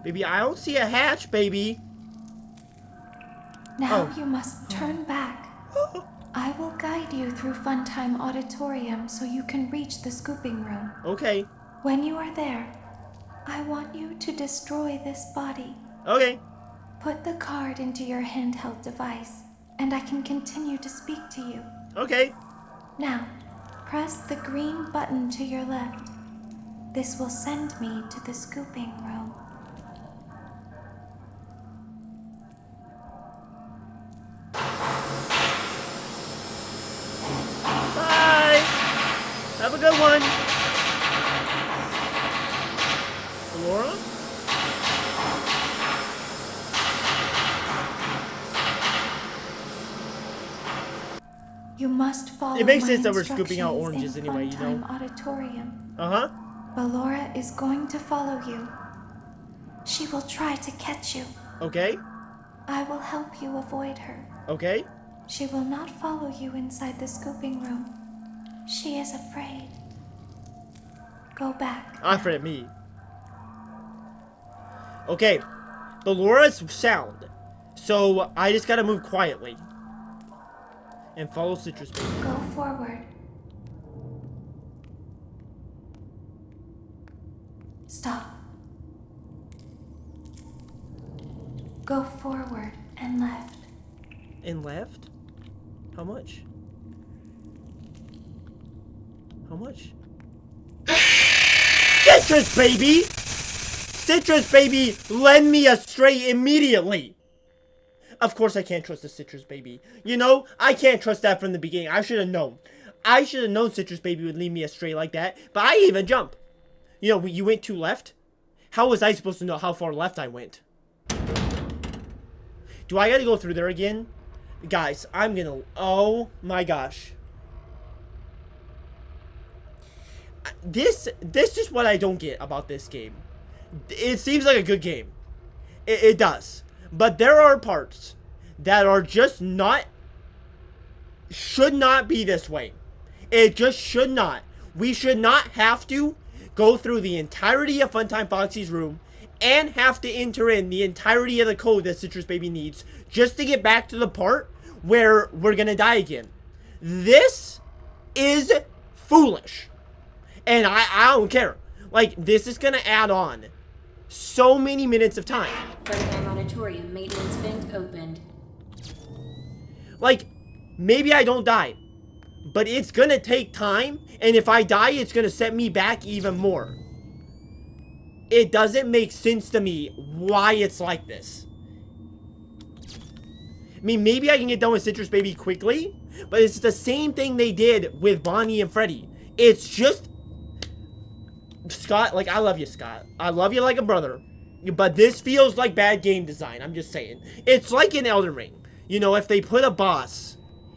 Baby, I don't see a hatch, baby. Now Oh. you must turn back. I will guide you through Funtime Auditorium so you can reach the scooping room. Okay. When you are there, I want you to destroy this body. Okay. Put the card into your handheld device, and I can continue to speak to you. Okay. Now, press the green button to your left. This will send me to the scooping room. Bye. Have a good one. Laura? You must follow It makes my sense that we're scooping out instructions oranges in anyway, you know? Funtime Auditorium. Uh-huh. Ballora is going to follow you. She will try to catch you. Okay. I will help you avoid her. Okay. She will not follow you inside the scooping room. She is afraid. Go back. Afraid of me. Okay. Ballora's sound. So I just gotta move quietly. And follow Citrus Baby. Go forward. Stop. Go forward and left. And left? How much? How much? Citrus Baby! Citrus Baby led me astray immediately! Of course I can't trust the Citrus Baby. You know, I can't trust that from the beginning. I should have known. I should have known Citrus Baby would lead me astray like that. But I didn't even jump. You know, you went too left? How was I supposed to know how far left I went? Do I gotta go through there again? Guys, I'm gonna... Oh my gosh. This is what I don't get about this game. It seems like a good game. It does. But there are parts that are just not... should not be this way. It just should not. We should not have to go through the entirety of Funtime Foxy's room and have to enter in the entirety of the code that Citrus Baby needs just to get back to the part where we're gonna die again. This is foolish. And I don't care. Like, this is gonna add on so many minutes of time. Funtime Auditorium maintenance vent opened. Like, maybe I don't die, but it's gonna take time, and if I die, it's gonna set me back even more. It doesn't make sense to me why it's like this. I mean, maybe I can get done with Citrus Baby quickly, but it's the same thing they did with Bonnie and Freddy. It's just... Scott, like, I love you, Scott. I love you like a brother. But this feels like bad game design. I'm just saying. It's like in Elden Ring. You know, if they put a boss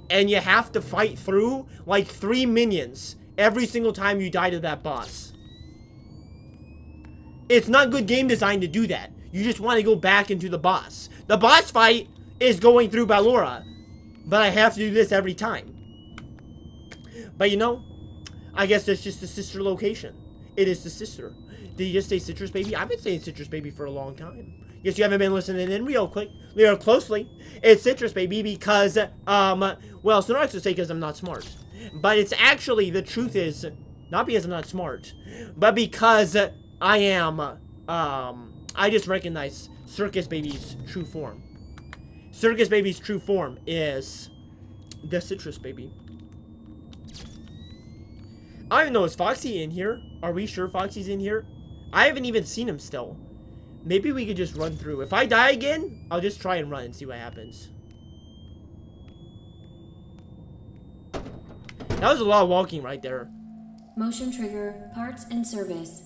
and you have to fight through like 3 minions every single time you die to that boss. It's not good game design to do that. You just want to go back into the boss. The boss fight is going through Ballora, but I have to do this every time. But you know, I guess that's just the sister location. It is the sister. Did you just say Citrus Baby? I've been saying Citrus Baby for a long time. Guess you haven't been listening in real closely. It's Citrus Baby because, well, Snorlax would say because I'm not smart. But it's actually, the truth is, not because I'm not smart, but because I am, I just recognize Circus Baby's true form. Circus Baby's true form is the Citrus Baby. I don't even know, is Foxy in here? Are we sure Foxy's in here? I haven't even seen him still. Maybe we could just run through. If I die again, I'll just try and run and see what happens. That was a lot of walking right there. Motion trigger, parts and service.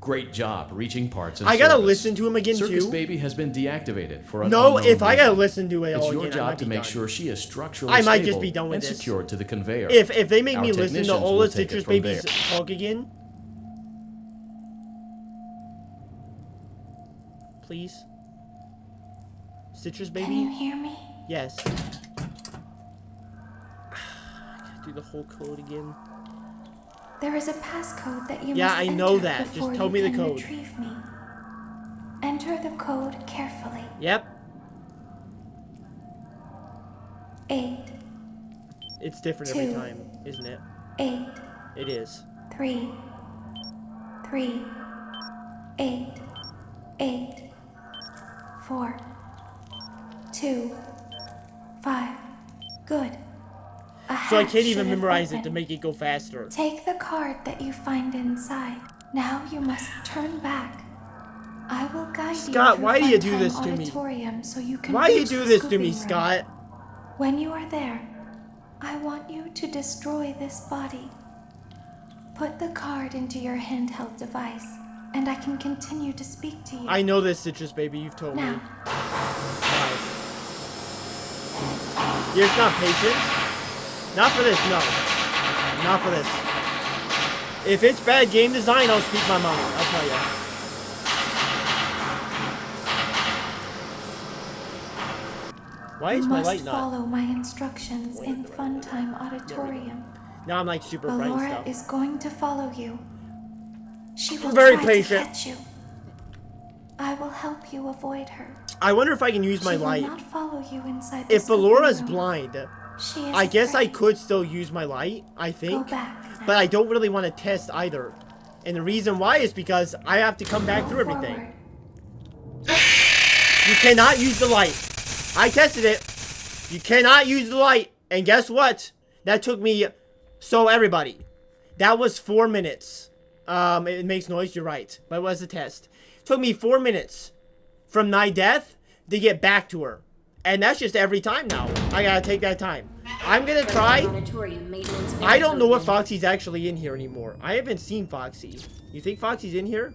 Great job reaching parts and I gotta service. listen to him again Circus too. Baby has been deactivated for an No, unknown if I gotta reason. listen to it It's all your again, I job might to be make done. sure she is structurally I might stable just be done with and this. secured to the conveyor. If they make Our me listen to technicians all will of take it Citrus from Baby's there. talk again, please. Citrus Baby? Can you hear me? Yes. I gotta do the whole code again. There is a passcode that you Yeah, must I enter know that. Just before tell you me the can code. retrieve me. Enter the code carefully. Yep. 8, It's different every 2. time, isn't it? 8, It is. 3, 3, 8, 8, 4, 2, 5. Good. A So I hatch can't should even have memorize it to opened. make it go faster. Take the card that you find inside. Now you must turn back. I will guide you Scott, through why do you do Funtime this to me? Auditorium so you can Why you reach do the this to me, scooping room. Scott? When you are there, I want you to destroy this body. Put the card into your handheld device, and I can continue to speak to you. I know this, Citrus Baby. You've told me. Now, Why? You're just not patient? Not for this, no. Not for this. If it's bad game design, I'll speak my mind. I'll tell you. Why you is my must light not? follow my instructions in Funtime Auditorium. Now I'm like super bright and Ballora stuff. is going to follow you. She will Very try patient. to catch you. I will help you avoid her. I wonder if I can use my She will light. not follow you inside the If scooping Ballora's room. blind, She is I guess I afraid. could still use my light, I Go think. back. But I don't really want to test either. And the reason why is because I have to come back Go through everything. forward. You cannot use the light. I tested it. You cannot use the light. And guess what? That took me... So, everybody. That was 4 minutes. It makes noise, you're right. But it was a test. Took me 4 minutes from my death to get back to her. And that's just every time now. I gotta take that time. I'm gonna try... Auditorium maintenance vent I don't know if opened. Foxy's actually in here anymore. I haven't seen Foxy. You think Foxy's in here?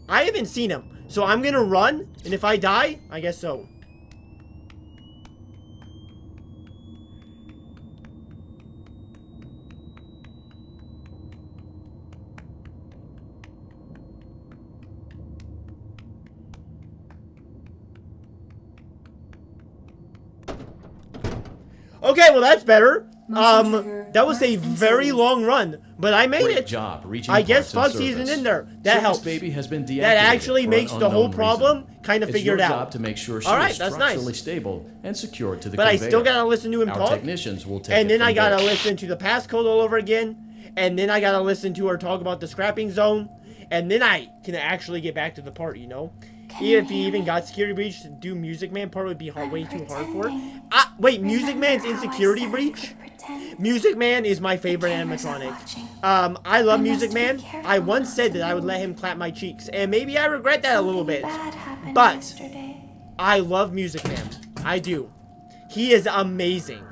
I haven't seen him. So I'm gonna run, and if I die, I guess so. Okay, well that's better. Motion trigger, That was a parts and very service. long run, but I made Great it. job reaching I guess parts and Foxy isn't service. in there. That Circus helps. Baby has been deactivated That actually for an makes the whole unknown problem reason. kind of It's figured your out. job to make sure she Alright, is that's nice. structurally stable and secured to the But I conveyor. still gotta listen to him Our talk. technicians will take And it then from I gotta there. listen to the passcode all over again. And then I gotta listen to her talk about the scrapping zone. And then I can actually get back to the part, you know? Can you If he hear even me? got Security Breach to do Music Man part would be I'm way too hard for it. pretending. Wait, Music Remember Man's how in I Security said I Breach? could pretend? Music Man is my favorite cameras are animatronic. watching. I love I Music must be Man. careful I once not said to that I would let move. him clap my cheeks. And maybe I regret that a little Something bit. bad happened But yesterday. I love Music Man. I do. He is amazing.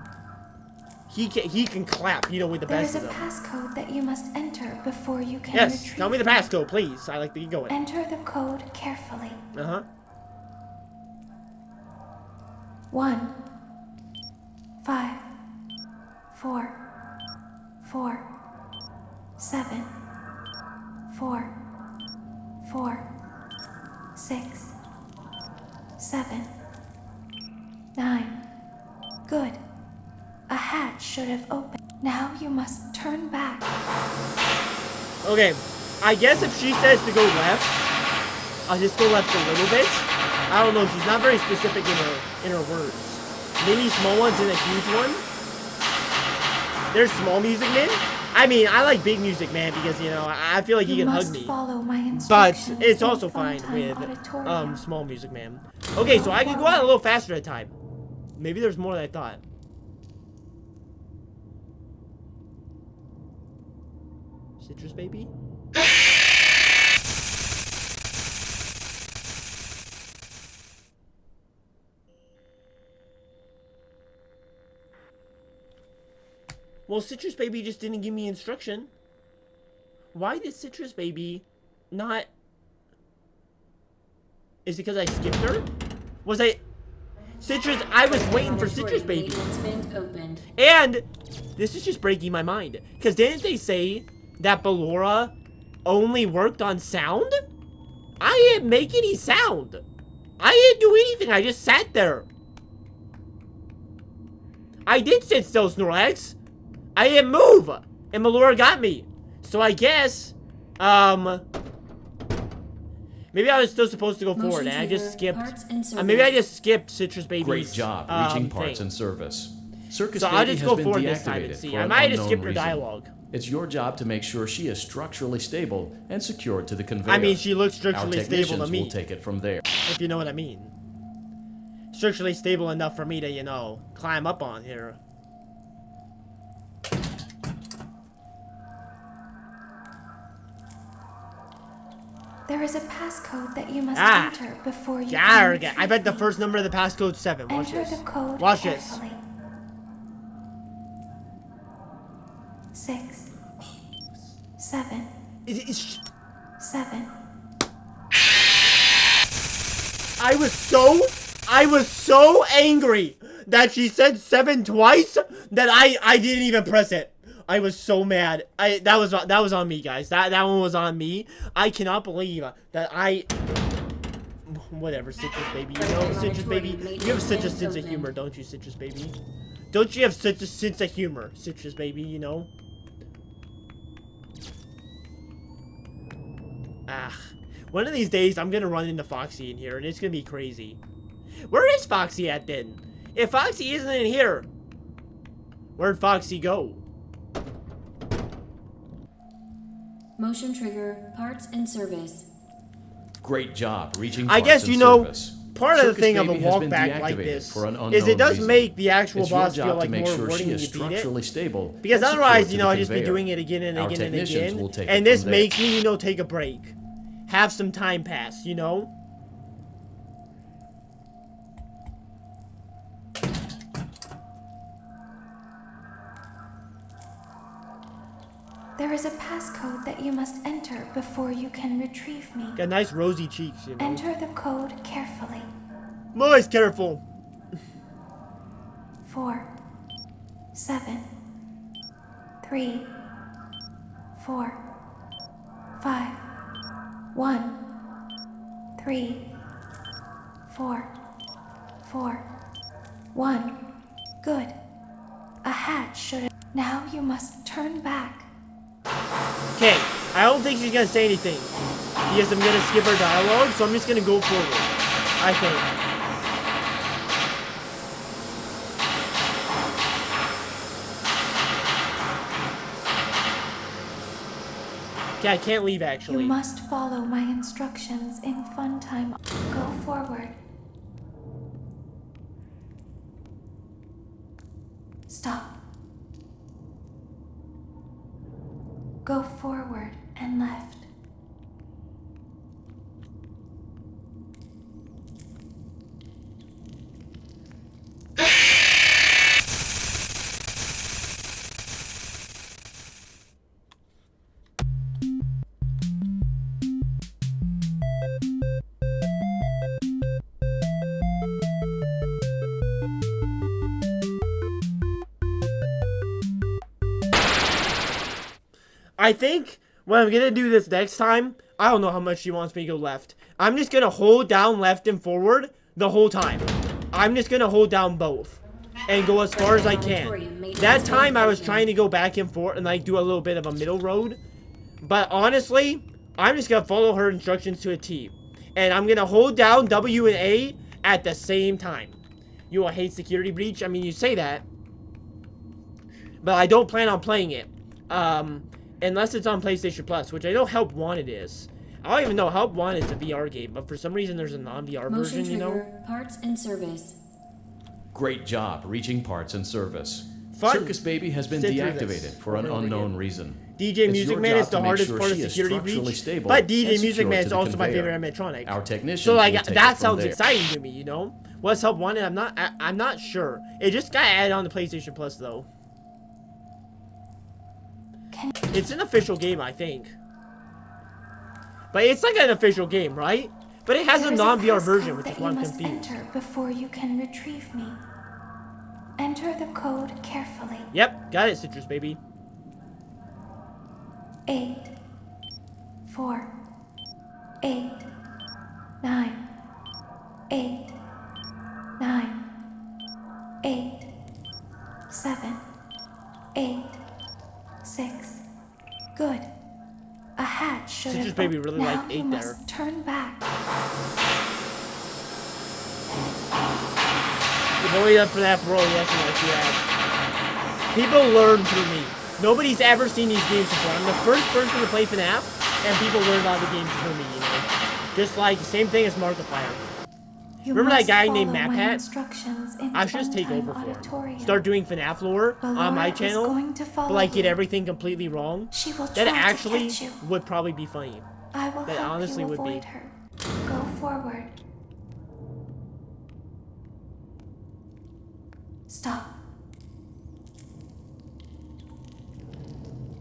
he can clap, you know, with the There best is of a them. passcode that you must enter before you can Yes, retrieve tell me the me. passcode, please. I like to get going. Enter the code carefully. 1 5 4 4 7 4 4 6 7 9. Good. A hatch should have opened. Now you must turn back. Okay, I guess if she says to go left, I'll just go left a little bit. I don't know, she's not very specific in her words. Maybe small ones and a huge one. There's small Music Man. I mean, I like Big Music Man because, you know, I feel like he You can hug must me. follow my But instructions it's in also fine Funtime with Auditorium. small Music Man. Okay, so I can go out a little faster at a time. Maybe there's more than I thought. Citrus Baby? Well, Citrus Baby just didn't give me instruction. Why did Citrus Baby not... Is it because I skipped her? Was I... Citrus... I was waiting for Citrus Baby. Maintenance vent opened. And this is just breaking my mind. Because didn't they say that Ballora only worked on sound? I didn't make any sound. I didn't do anything. I just sat there. I did sit still, Snorlax. I didn't move. And Ballora got me. So I guess, maybe I was still supposed to go forward, and I just skipped. Maybe I just skipped Citrus Baby's. Great job reaching parts thing. and service. Circus So Baby I'll just has go been forward this time and deactivated see. for I an might have unknown skipped her reason. dialogue. It's your job to make sure she is structurally stable and secured to the conveyor. I mean, she looks Our structurally stable technicians to me. will take it from there. If you know what I mean. Structurally stable enough for me to, you know, climb up on here. There is a passcode that you must Ah. enter before you Yeah, can I bet the retrieve first number of the passcode's 7. me. Watch Enter this. the code Watch this. carefully. 6 7 It's 7. I was so angry that she said 7 twice that I didn't even press it. I was so mad. That was on me, guys. That one was on me. I cannot believe that I... Whatever, Citrus Baby. You know, Citrus Baby. You have such a sense of humor, don't you, Citrus Baby? Don't you have such a sense of humor, Citrus Baby, you know? Ah. One of these days, I'm gonna run into Foxy in here, and it's gonna be crazy. Where is Foxy at, then? If Foxy isn't in here, where'd Foxy go? Motion trigger, parts and service. Great job reaching I parts guess, and you know, service. part of the Circus thing of a Baby has walk been back like deactivated this for an is it unknown does reason. make the actual It's your boss job feel to like make more sure rewarding she when is you beat it. structurally stable. Because and otherwise, secured you to know, the I'd just be conveyor. doing it again and Our again and technicians will again. take it And this from there. makes me, you know, take a break. Have some time pass, you know? There is a passcode that you must enter before you can retrieve me. Got nice rosy cheeks, you know? Enter the code carefully. Most careful. 4 7 3 4 5 1 3 4 4 1. Good. A hatch should have. Now you must turn back. Okay, I don't think she's gonna say anything. Because I'm gonna skip her dialogue, so I'm just gonna go forward. I think. Okay, I can't leave You actually. must follow my instructions in Funtime. Go forward. Stop. Go forward and left. I think what I'm gonna do this next time, I don't know how much she wants me to go left. I'm just gonna hold down left and forward the whole time. I'm just gonna hold down both and go as far as I can. That time I was trying to go back and forth and like do a little bit of a middle road. But honestly, I'm just gonna follow her instructions to a T. And I'm gonna hold down W and A at the same time. You will hate security breach? I mean, you say that. But I don't plan on playing it. Unless it's on PlayStation Plus, which I know Help Wanted is. I don't even know Help Wanted is a VR game, but for some reason there's a non-VR version, you know? Parts and service. Great job reaching parts and service. Fun. Circus Baby has been deactivated for an unknown reason. DJ Music Man is the hardest part of security breach, but DJ Music Man is also my favorite animatronic. Our technician. So like that sounds exciting to me, you know. What's Help Wanted? I'm not sure. It just got added on to PlayStation Plus though. It's an official game, I think. But it's like an official game, right? But it has a non-VR version, which is why I'm confused. Enter before you can retrieve me. Enter the code carefully. Yep, got it, Citrus Baby. 8, 4, 8, 9, 8, 9, 8, 7, 8, 6. Good. A hatch should Citrus have Baby really now like you 8 must there. turn back. You've only done FNAF World, yes, like you have. People learn through me. Nobody's ever seen these games before. I'm the first person to play FNAF, and people learn about the games through me, you know? Just like, same thing as Markiplier. Remember that guy named MapHat? I should just take over for him. Start doing FNAF lore on my channel, but like get everything completely wrong. That actually would probably be funny. That honestly would be. Her. Go forward. Stop.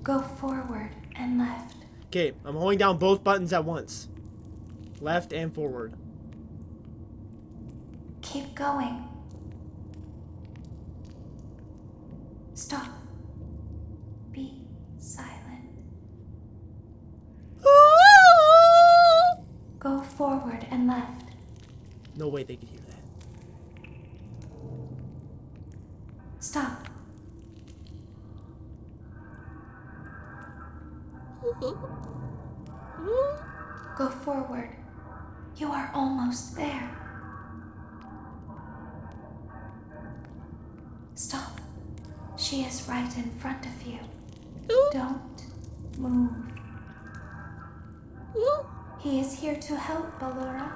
Go forward and left. Okay, I'm holding down both buttons at once. Left and forward. Keep going. Stop. Be silent. Go forward and left. No way they could hear that. Stop. Go forward. You are almost there. Stop. She is right in front of you. Don't move. He is here to help, Ballora.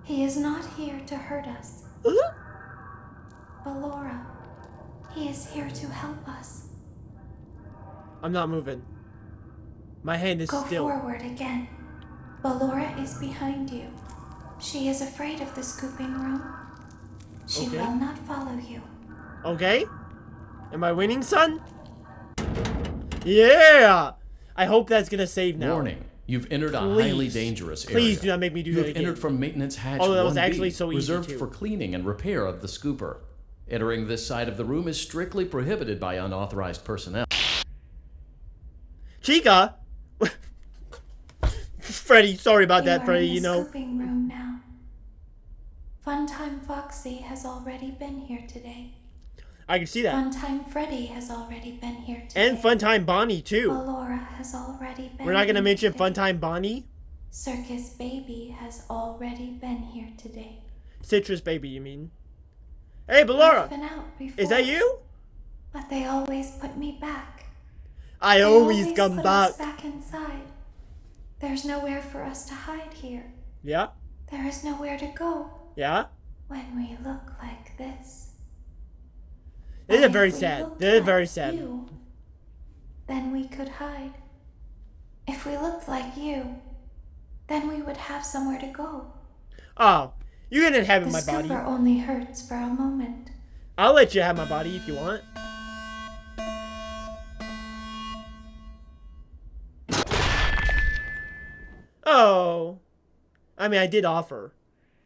He is not here to hurt us. Ballora, he is here to help us. I'm not moving. My hand is Go still. forward again. Ballora is behind you. She is afraid of the scooping room. She will not follow you. Okay. Am I winning, son? Yeah! I hope that's gonna save now. Warning. You've entered a highly dangerous area. Please do not make me do that again. You've entered from Maintenance Hatch 1B, that was actually so easy reserved too. for cleaning and repair of the scooper. Entering this side of the room is strictly prohibited by unauthorized personnel. Chica! Freddy, sorry about that, Freddy, you know. Scooping room now. Funtime Foxy has already been here today. I can see that. Funtime Freddy has already been here today. And Funtime Bonnie, too. Ballora has already been We're not gonna here mention today. Funtime Bonnie? Circus Baby has already been here today. Citrus Baby, you mean? Hey, Ballora! I've been out before, Is that you? but they always put me back. I They always come put back. us back inside. There's nowhere for us to hide here. Yeah? There is nowhere to go Yeah? when we look like this. This is But very if we sad. looked This is very like sad. you, then we could hide. If we looked like you, then we would have somewhere to go. Oh, you can have The my body. scooper only hurts for a moment. I'll let you have my body if you want. Oh. I mean, I did offer.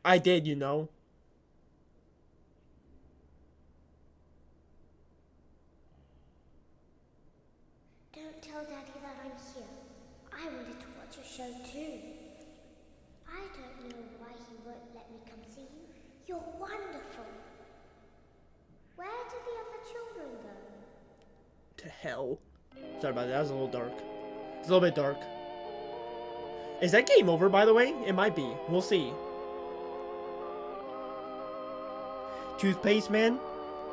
I did, you know. Don't tell Daddy that I'm show too. I don't know why he won't let me come see you. You're wonderful. Where did the other children go? To hell. Sorry about that. That was a little dark. It's a little bit dark. Is that game over, by the way? It might be. We'll see. Toothpaste, man?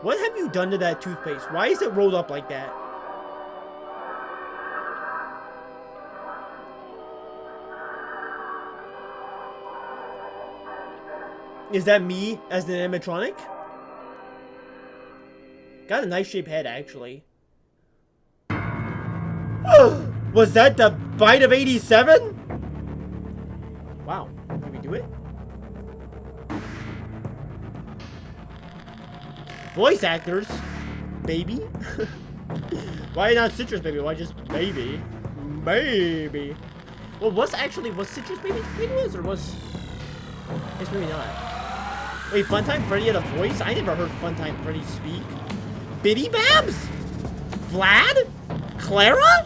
What have you done to that toothpaste? Why is it rolled up like that? Is that me as an animatronic? Got a nice shaped head, actually. Was that the bite of 87? Wow. Can we do it? Voice actors? Baby? Why not Citrus Baby? Why just Baby? Baby. Well, was Citrus Baby was, or was... It's maybe not. Wait, Funtime Freddy had a voice? I never heard Funtime Freddy speak. Biddy Babs? Vlad? Clara?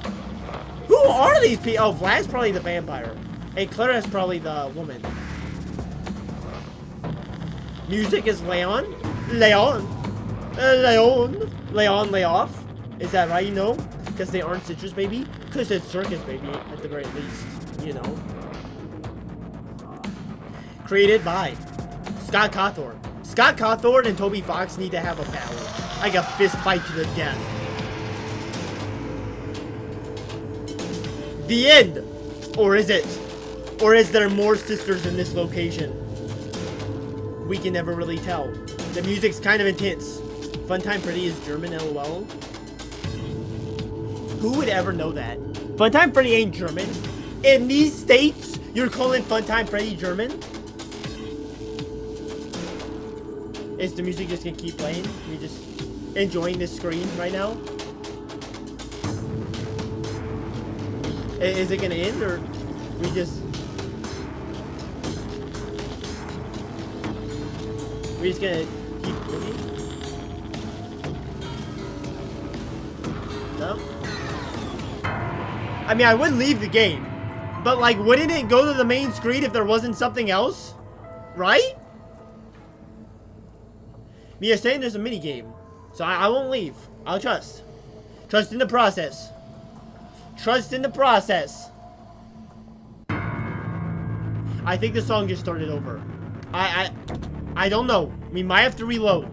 Who are these people? Oh, Vlad's probably the vampire. And Clara's probably the woman. Music is Leon? Leon? Leon Layoff? Is that right, you know? Because they aren't Citrus Baby? Because it's Circus Baby, at the very least. You know. Created by Scott Cawthorne. Scott Cawthorne and Toby Fox need to have a battle. Like a fist fight to the death. The end! Or is it? Or is there more sisters in this location? We can never really tell. The music's kind of intense. Funtime Freddy is German, LOL. Who would ever know that? Funtime Freddy ain't German. In these states, you're calling Funtime Freddy German? Is the music just gonna keep playing? We just enjoying this screen right now? Is it gonna end, or we just gonna keep looking? No? I mean, I wouldn't leave the game, but like, wouldn't it go to the main screen if there wasn't something else? Right? Mia's saying there's a mini game, so I won't leave. I'll trust. Trust in the process. Trust in the process. I think the song just started over. I don't know. We might have to reload.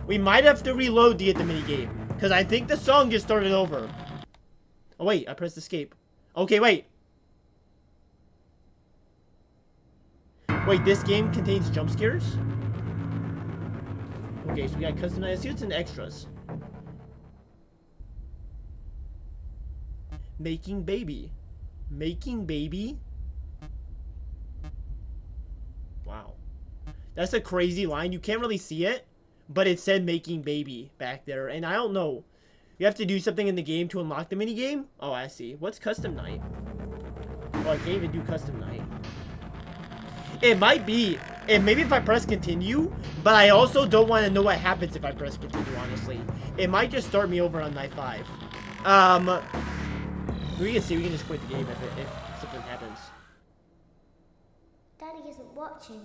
We might have to reload to get the mini game, because I think the song just started over. Oh wait, I pressed escape. Okay, wait. Wait, this game contains jump scares? Okay, so we got customized. Let's see what's in extras. Making baby. Making baby? Wow. That's a crazy line. You can't really see it, but it said making baby back there. And I don't know. You have to do something in the game to unlock the minigame? Oh, I see. What's custom night? Oh, I can't even do custom night. It might be. And maybe if I press continue, but I also don't want to know what happens if I press continue, honestly. It might just start me over on night 5. We can see. We can just quit the game if something happens. Daddy isn't watching.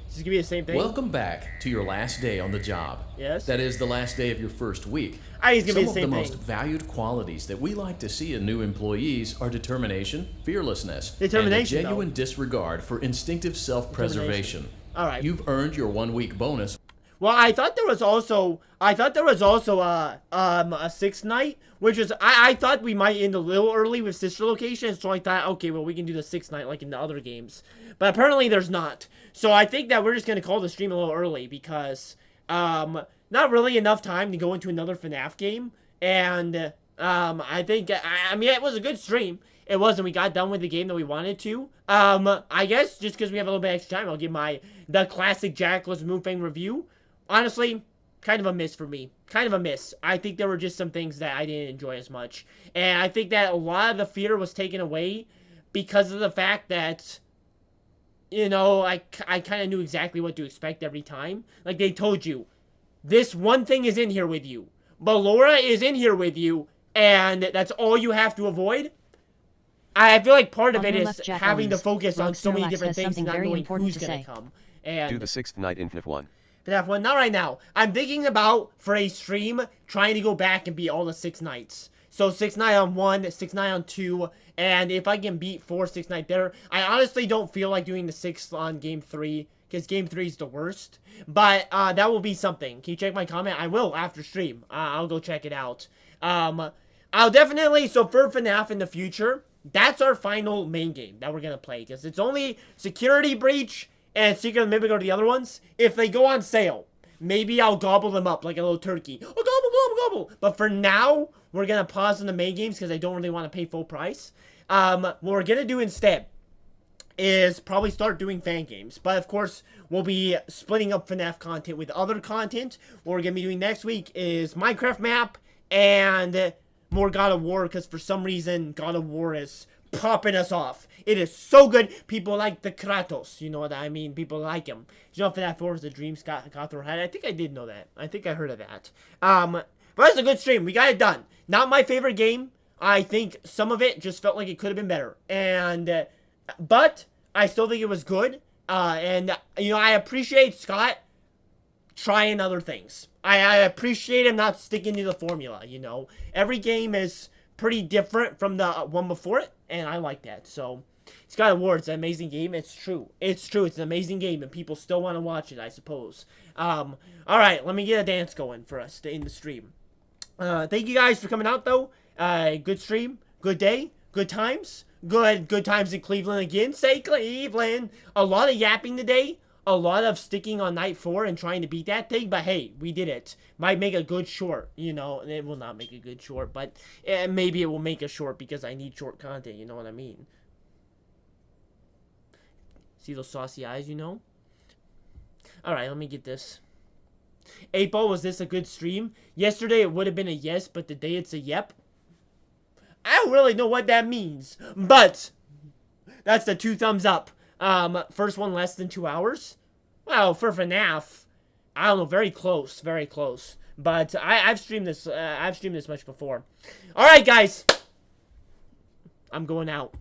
This is gonna be the same thing. Welcome back to your last day on the job. Yes. That is the last day of your first week. It's gonna be the same Some of the thing. most valued qualities that we like to see in new employees are determination, fearlessness, Determination, and a genuine disregard for instinctive self-preservation. All right. You've earned your 1-week bonus. Well, I thought there was also a 6th night, which is I thought we might end a little early with sister locations, so I thought, okay, well, we can do the 6th night like in the other games, but apparently there's not. So I think that we're just gonna call the stream a little early because not really enough time to go into another FNAF game, and I think I mean it was a good stream. It was, and we got done with the game that we wanted to. I guess just because we have a little bit extra time, I'll give the classic Jack Let's Move Fang review. Honestly, kind of a miss for me. Kind of a miss. I think there were just some things that I didn't enjoy as much. And I think that a lot of the fear was taken away because of the fact that, you know, I kind of knew exactly what to expect every time. Like, they told you, this one thing is in here with you. But Laura is in here with you and that's all you have to avoid. I feel like part of On it your is left, Jack having to Owens. focus on so many Rogue different has things and something not very knowing important who's to gonna say. come. Do And the 6th night in FNAF 1. FNAF 1, not right now. I'm thinking about, for a stream, trying to go back and beat all the 6 nights. So 6 night on 1, 6 night on 2, and if I can beat 4, 6 night there, I honestly don't feel like doing the 6th on game 3, because game 3 is the worst. But that will be something. Can you check my comment? I will after stream. I'll go check it out. I'll definitely, so for FNAF in the future, that's our final main game that we're going to play, because it's only Security Breach and Secret of the Mimic are the other ones. If they go on sale, maybe I'll gobble them up like a little turkey. Oh, gobble, gobble, gobble. But for now, we're going to pause on the main games because I don't really want to pay full price. What we're going to do instead is probably start doing fan games. But of course, we'll be splitting up FNAF content with other content. What we're going to be doing next week is Minecraft map and more God of War, because for some reason, God of War is popping us off. It is so good. People like the Kratos. You know what I mean? People like him. You know, FNAF 4 is the dream Scott Cawthorne had. I think I did know that. I think I heard of that. But it's a good stream. We got it done. Not my favorite game. I think some of it just felt like it could have been better. And, but I still think it was good. And, you know, I appreciate Scott trying other things. I appreciate him not sticking to the formula, you know. Every game is pretty different from the one before it, and I like that. So, it's got awards, an amazing game. It's true. It's true. It's an amazing game, and people still want to watch it, I suppose. Alright, let me get a dance going for us to end the stream. Thank you guys for coming out, though. Good stream, good day, good times. Good times in Cleveland again. Say Cleveland. A lot of yapping today. A lot of sticking on night 4 and trying to beat that thing, but hey, we did it. Might make a good short, you know. It will not make a good short, but maybe it will make a short because I need short content, you know what I mean? See those saucy eyes, you know? Alright, let me get this. 8-Ball, was this a good stream? Yesterday it would have been a yes, but today it's a yep. I don't really know what that means, but that's the 2 thumbs up. First one less than 2 hours. Well, for FNAF, I don't know, very close, very close. But I've streamed this much before. All right, guys, I'm going out.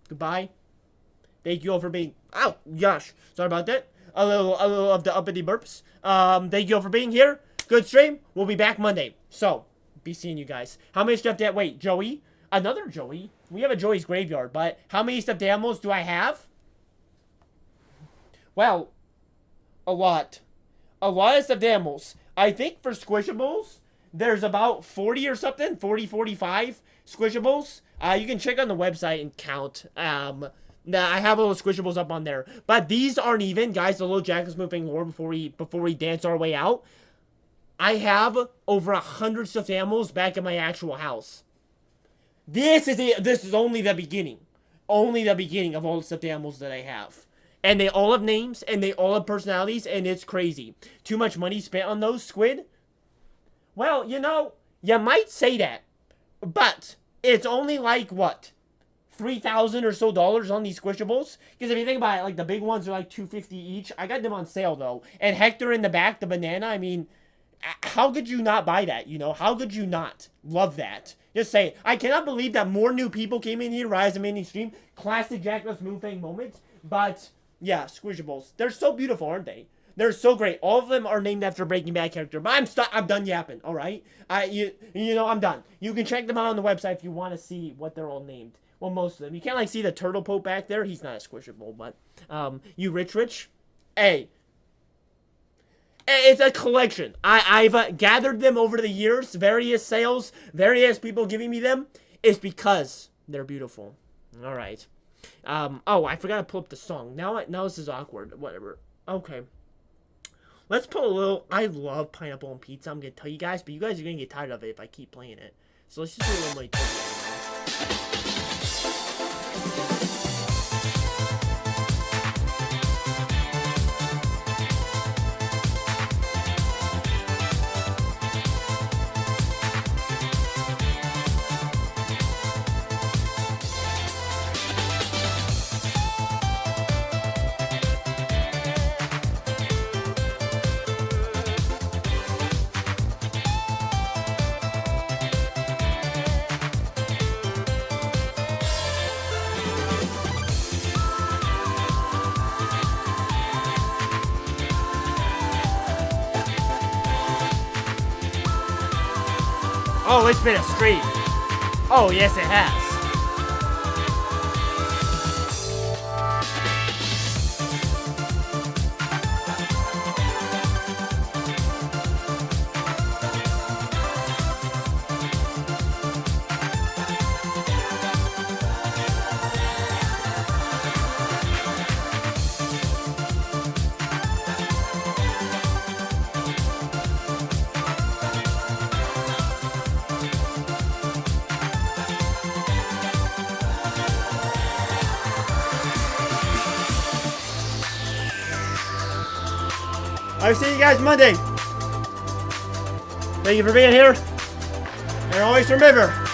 Goodbye. Thank you all for being. Oh gosh, sorry about that. A little of the uppity burps. Thank you all for being here. Good stream. We'll be back Monday. So, be seeing you guys. How many stuffed animals? Wait, Joey. Another Joey? We have a Joey's Graveyard, but how many stuffed animals do I have? Well, a lot. A lot of stuffed animals. I think for Squishables, there's about 40 or something. 40, 45 Squishables. You can check on the website and count. I have all the Squishables up on there. But these aren't even, guys, the little Jackals moving lore before we dance our way out. I have over 100 stuffed animals back in my actual house. This is only the beginning. Only the beginning of all the stuffed animals that I have. And they all have names, and they all have personalities, and it's crazy. Too much money spent on those, Squid? Well, you know, you might say that. But it's only like, what? $3,000 or so on these Squishables? Because if you think about it, like, the big ones are like $250 each. I got them on sale, though. And Hector in the back, the banana, I mean, how could you not buy that, you know? How could you not love that? Just say, I cannot believe that more new people came in here, Rise of Mini Stream. Classic Jackal's Moonfang moments. But, yeah, Squishables. They're so beautiful, aren't they? They're so great. All of them are named after a Breaking Bad character. But I'm done yapping, alright? You know, I'm done. You can check them out on the website if you want to see what they're all named. Well, most of them. You can't, like, see the Turtle Pope back there. He's not a Squishable, but, you Rich? Hey. It's a collection. I've gathered them over the years. Various sales. Various people giving me them. It's because they're beautiful. Alright. Oh, I forgot to pull up the song. Now this is awkward. Whatever. Okay. Let's put a little... I love Pineapple on Pizza. I'm going to tell you guys. But you guys are going to get tired of it if I keep playing it. So let's just do a little more. Oh, it's been a streak. Oh, yes, it has. I'll see you guys Monday. Thank you for being here. And always remember,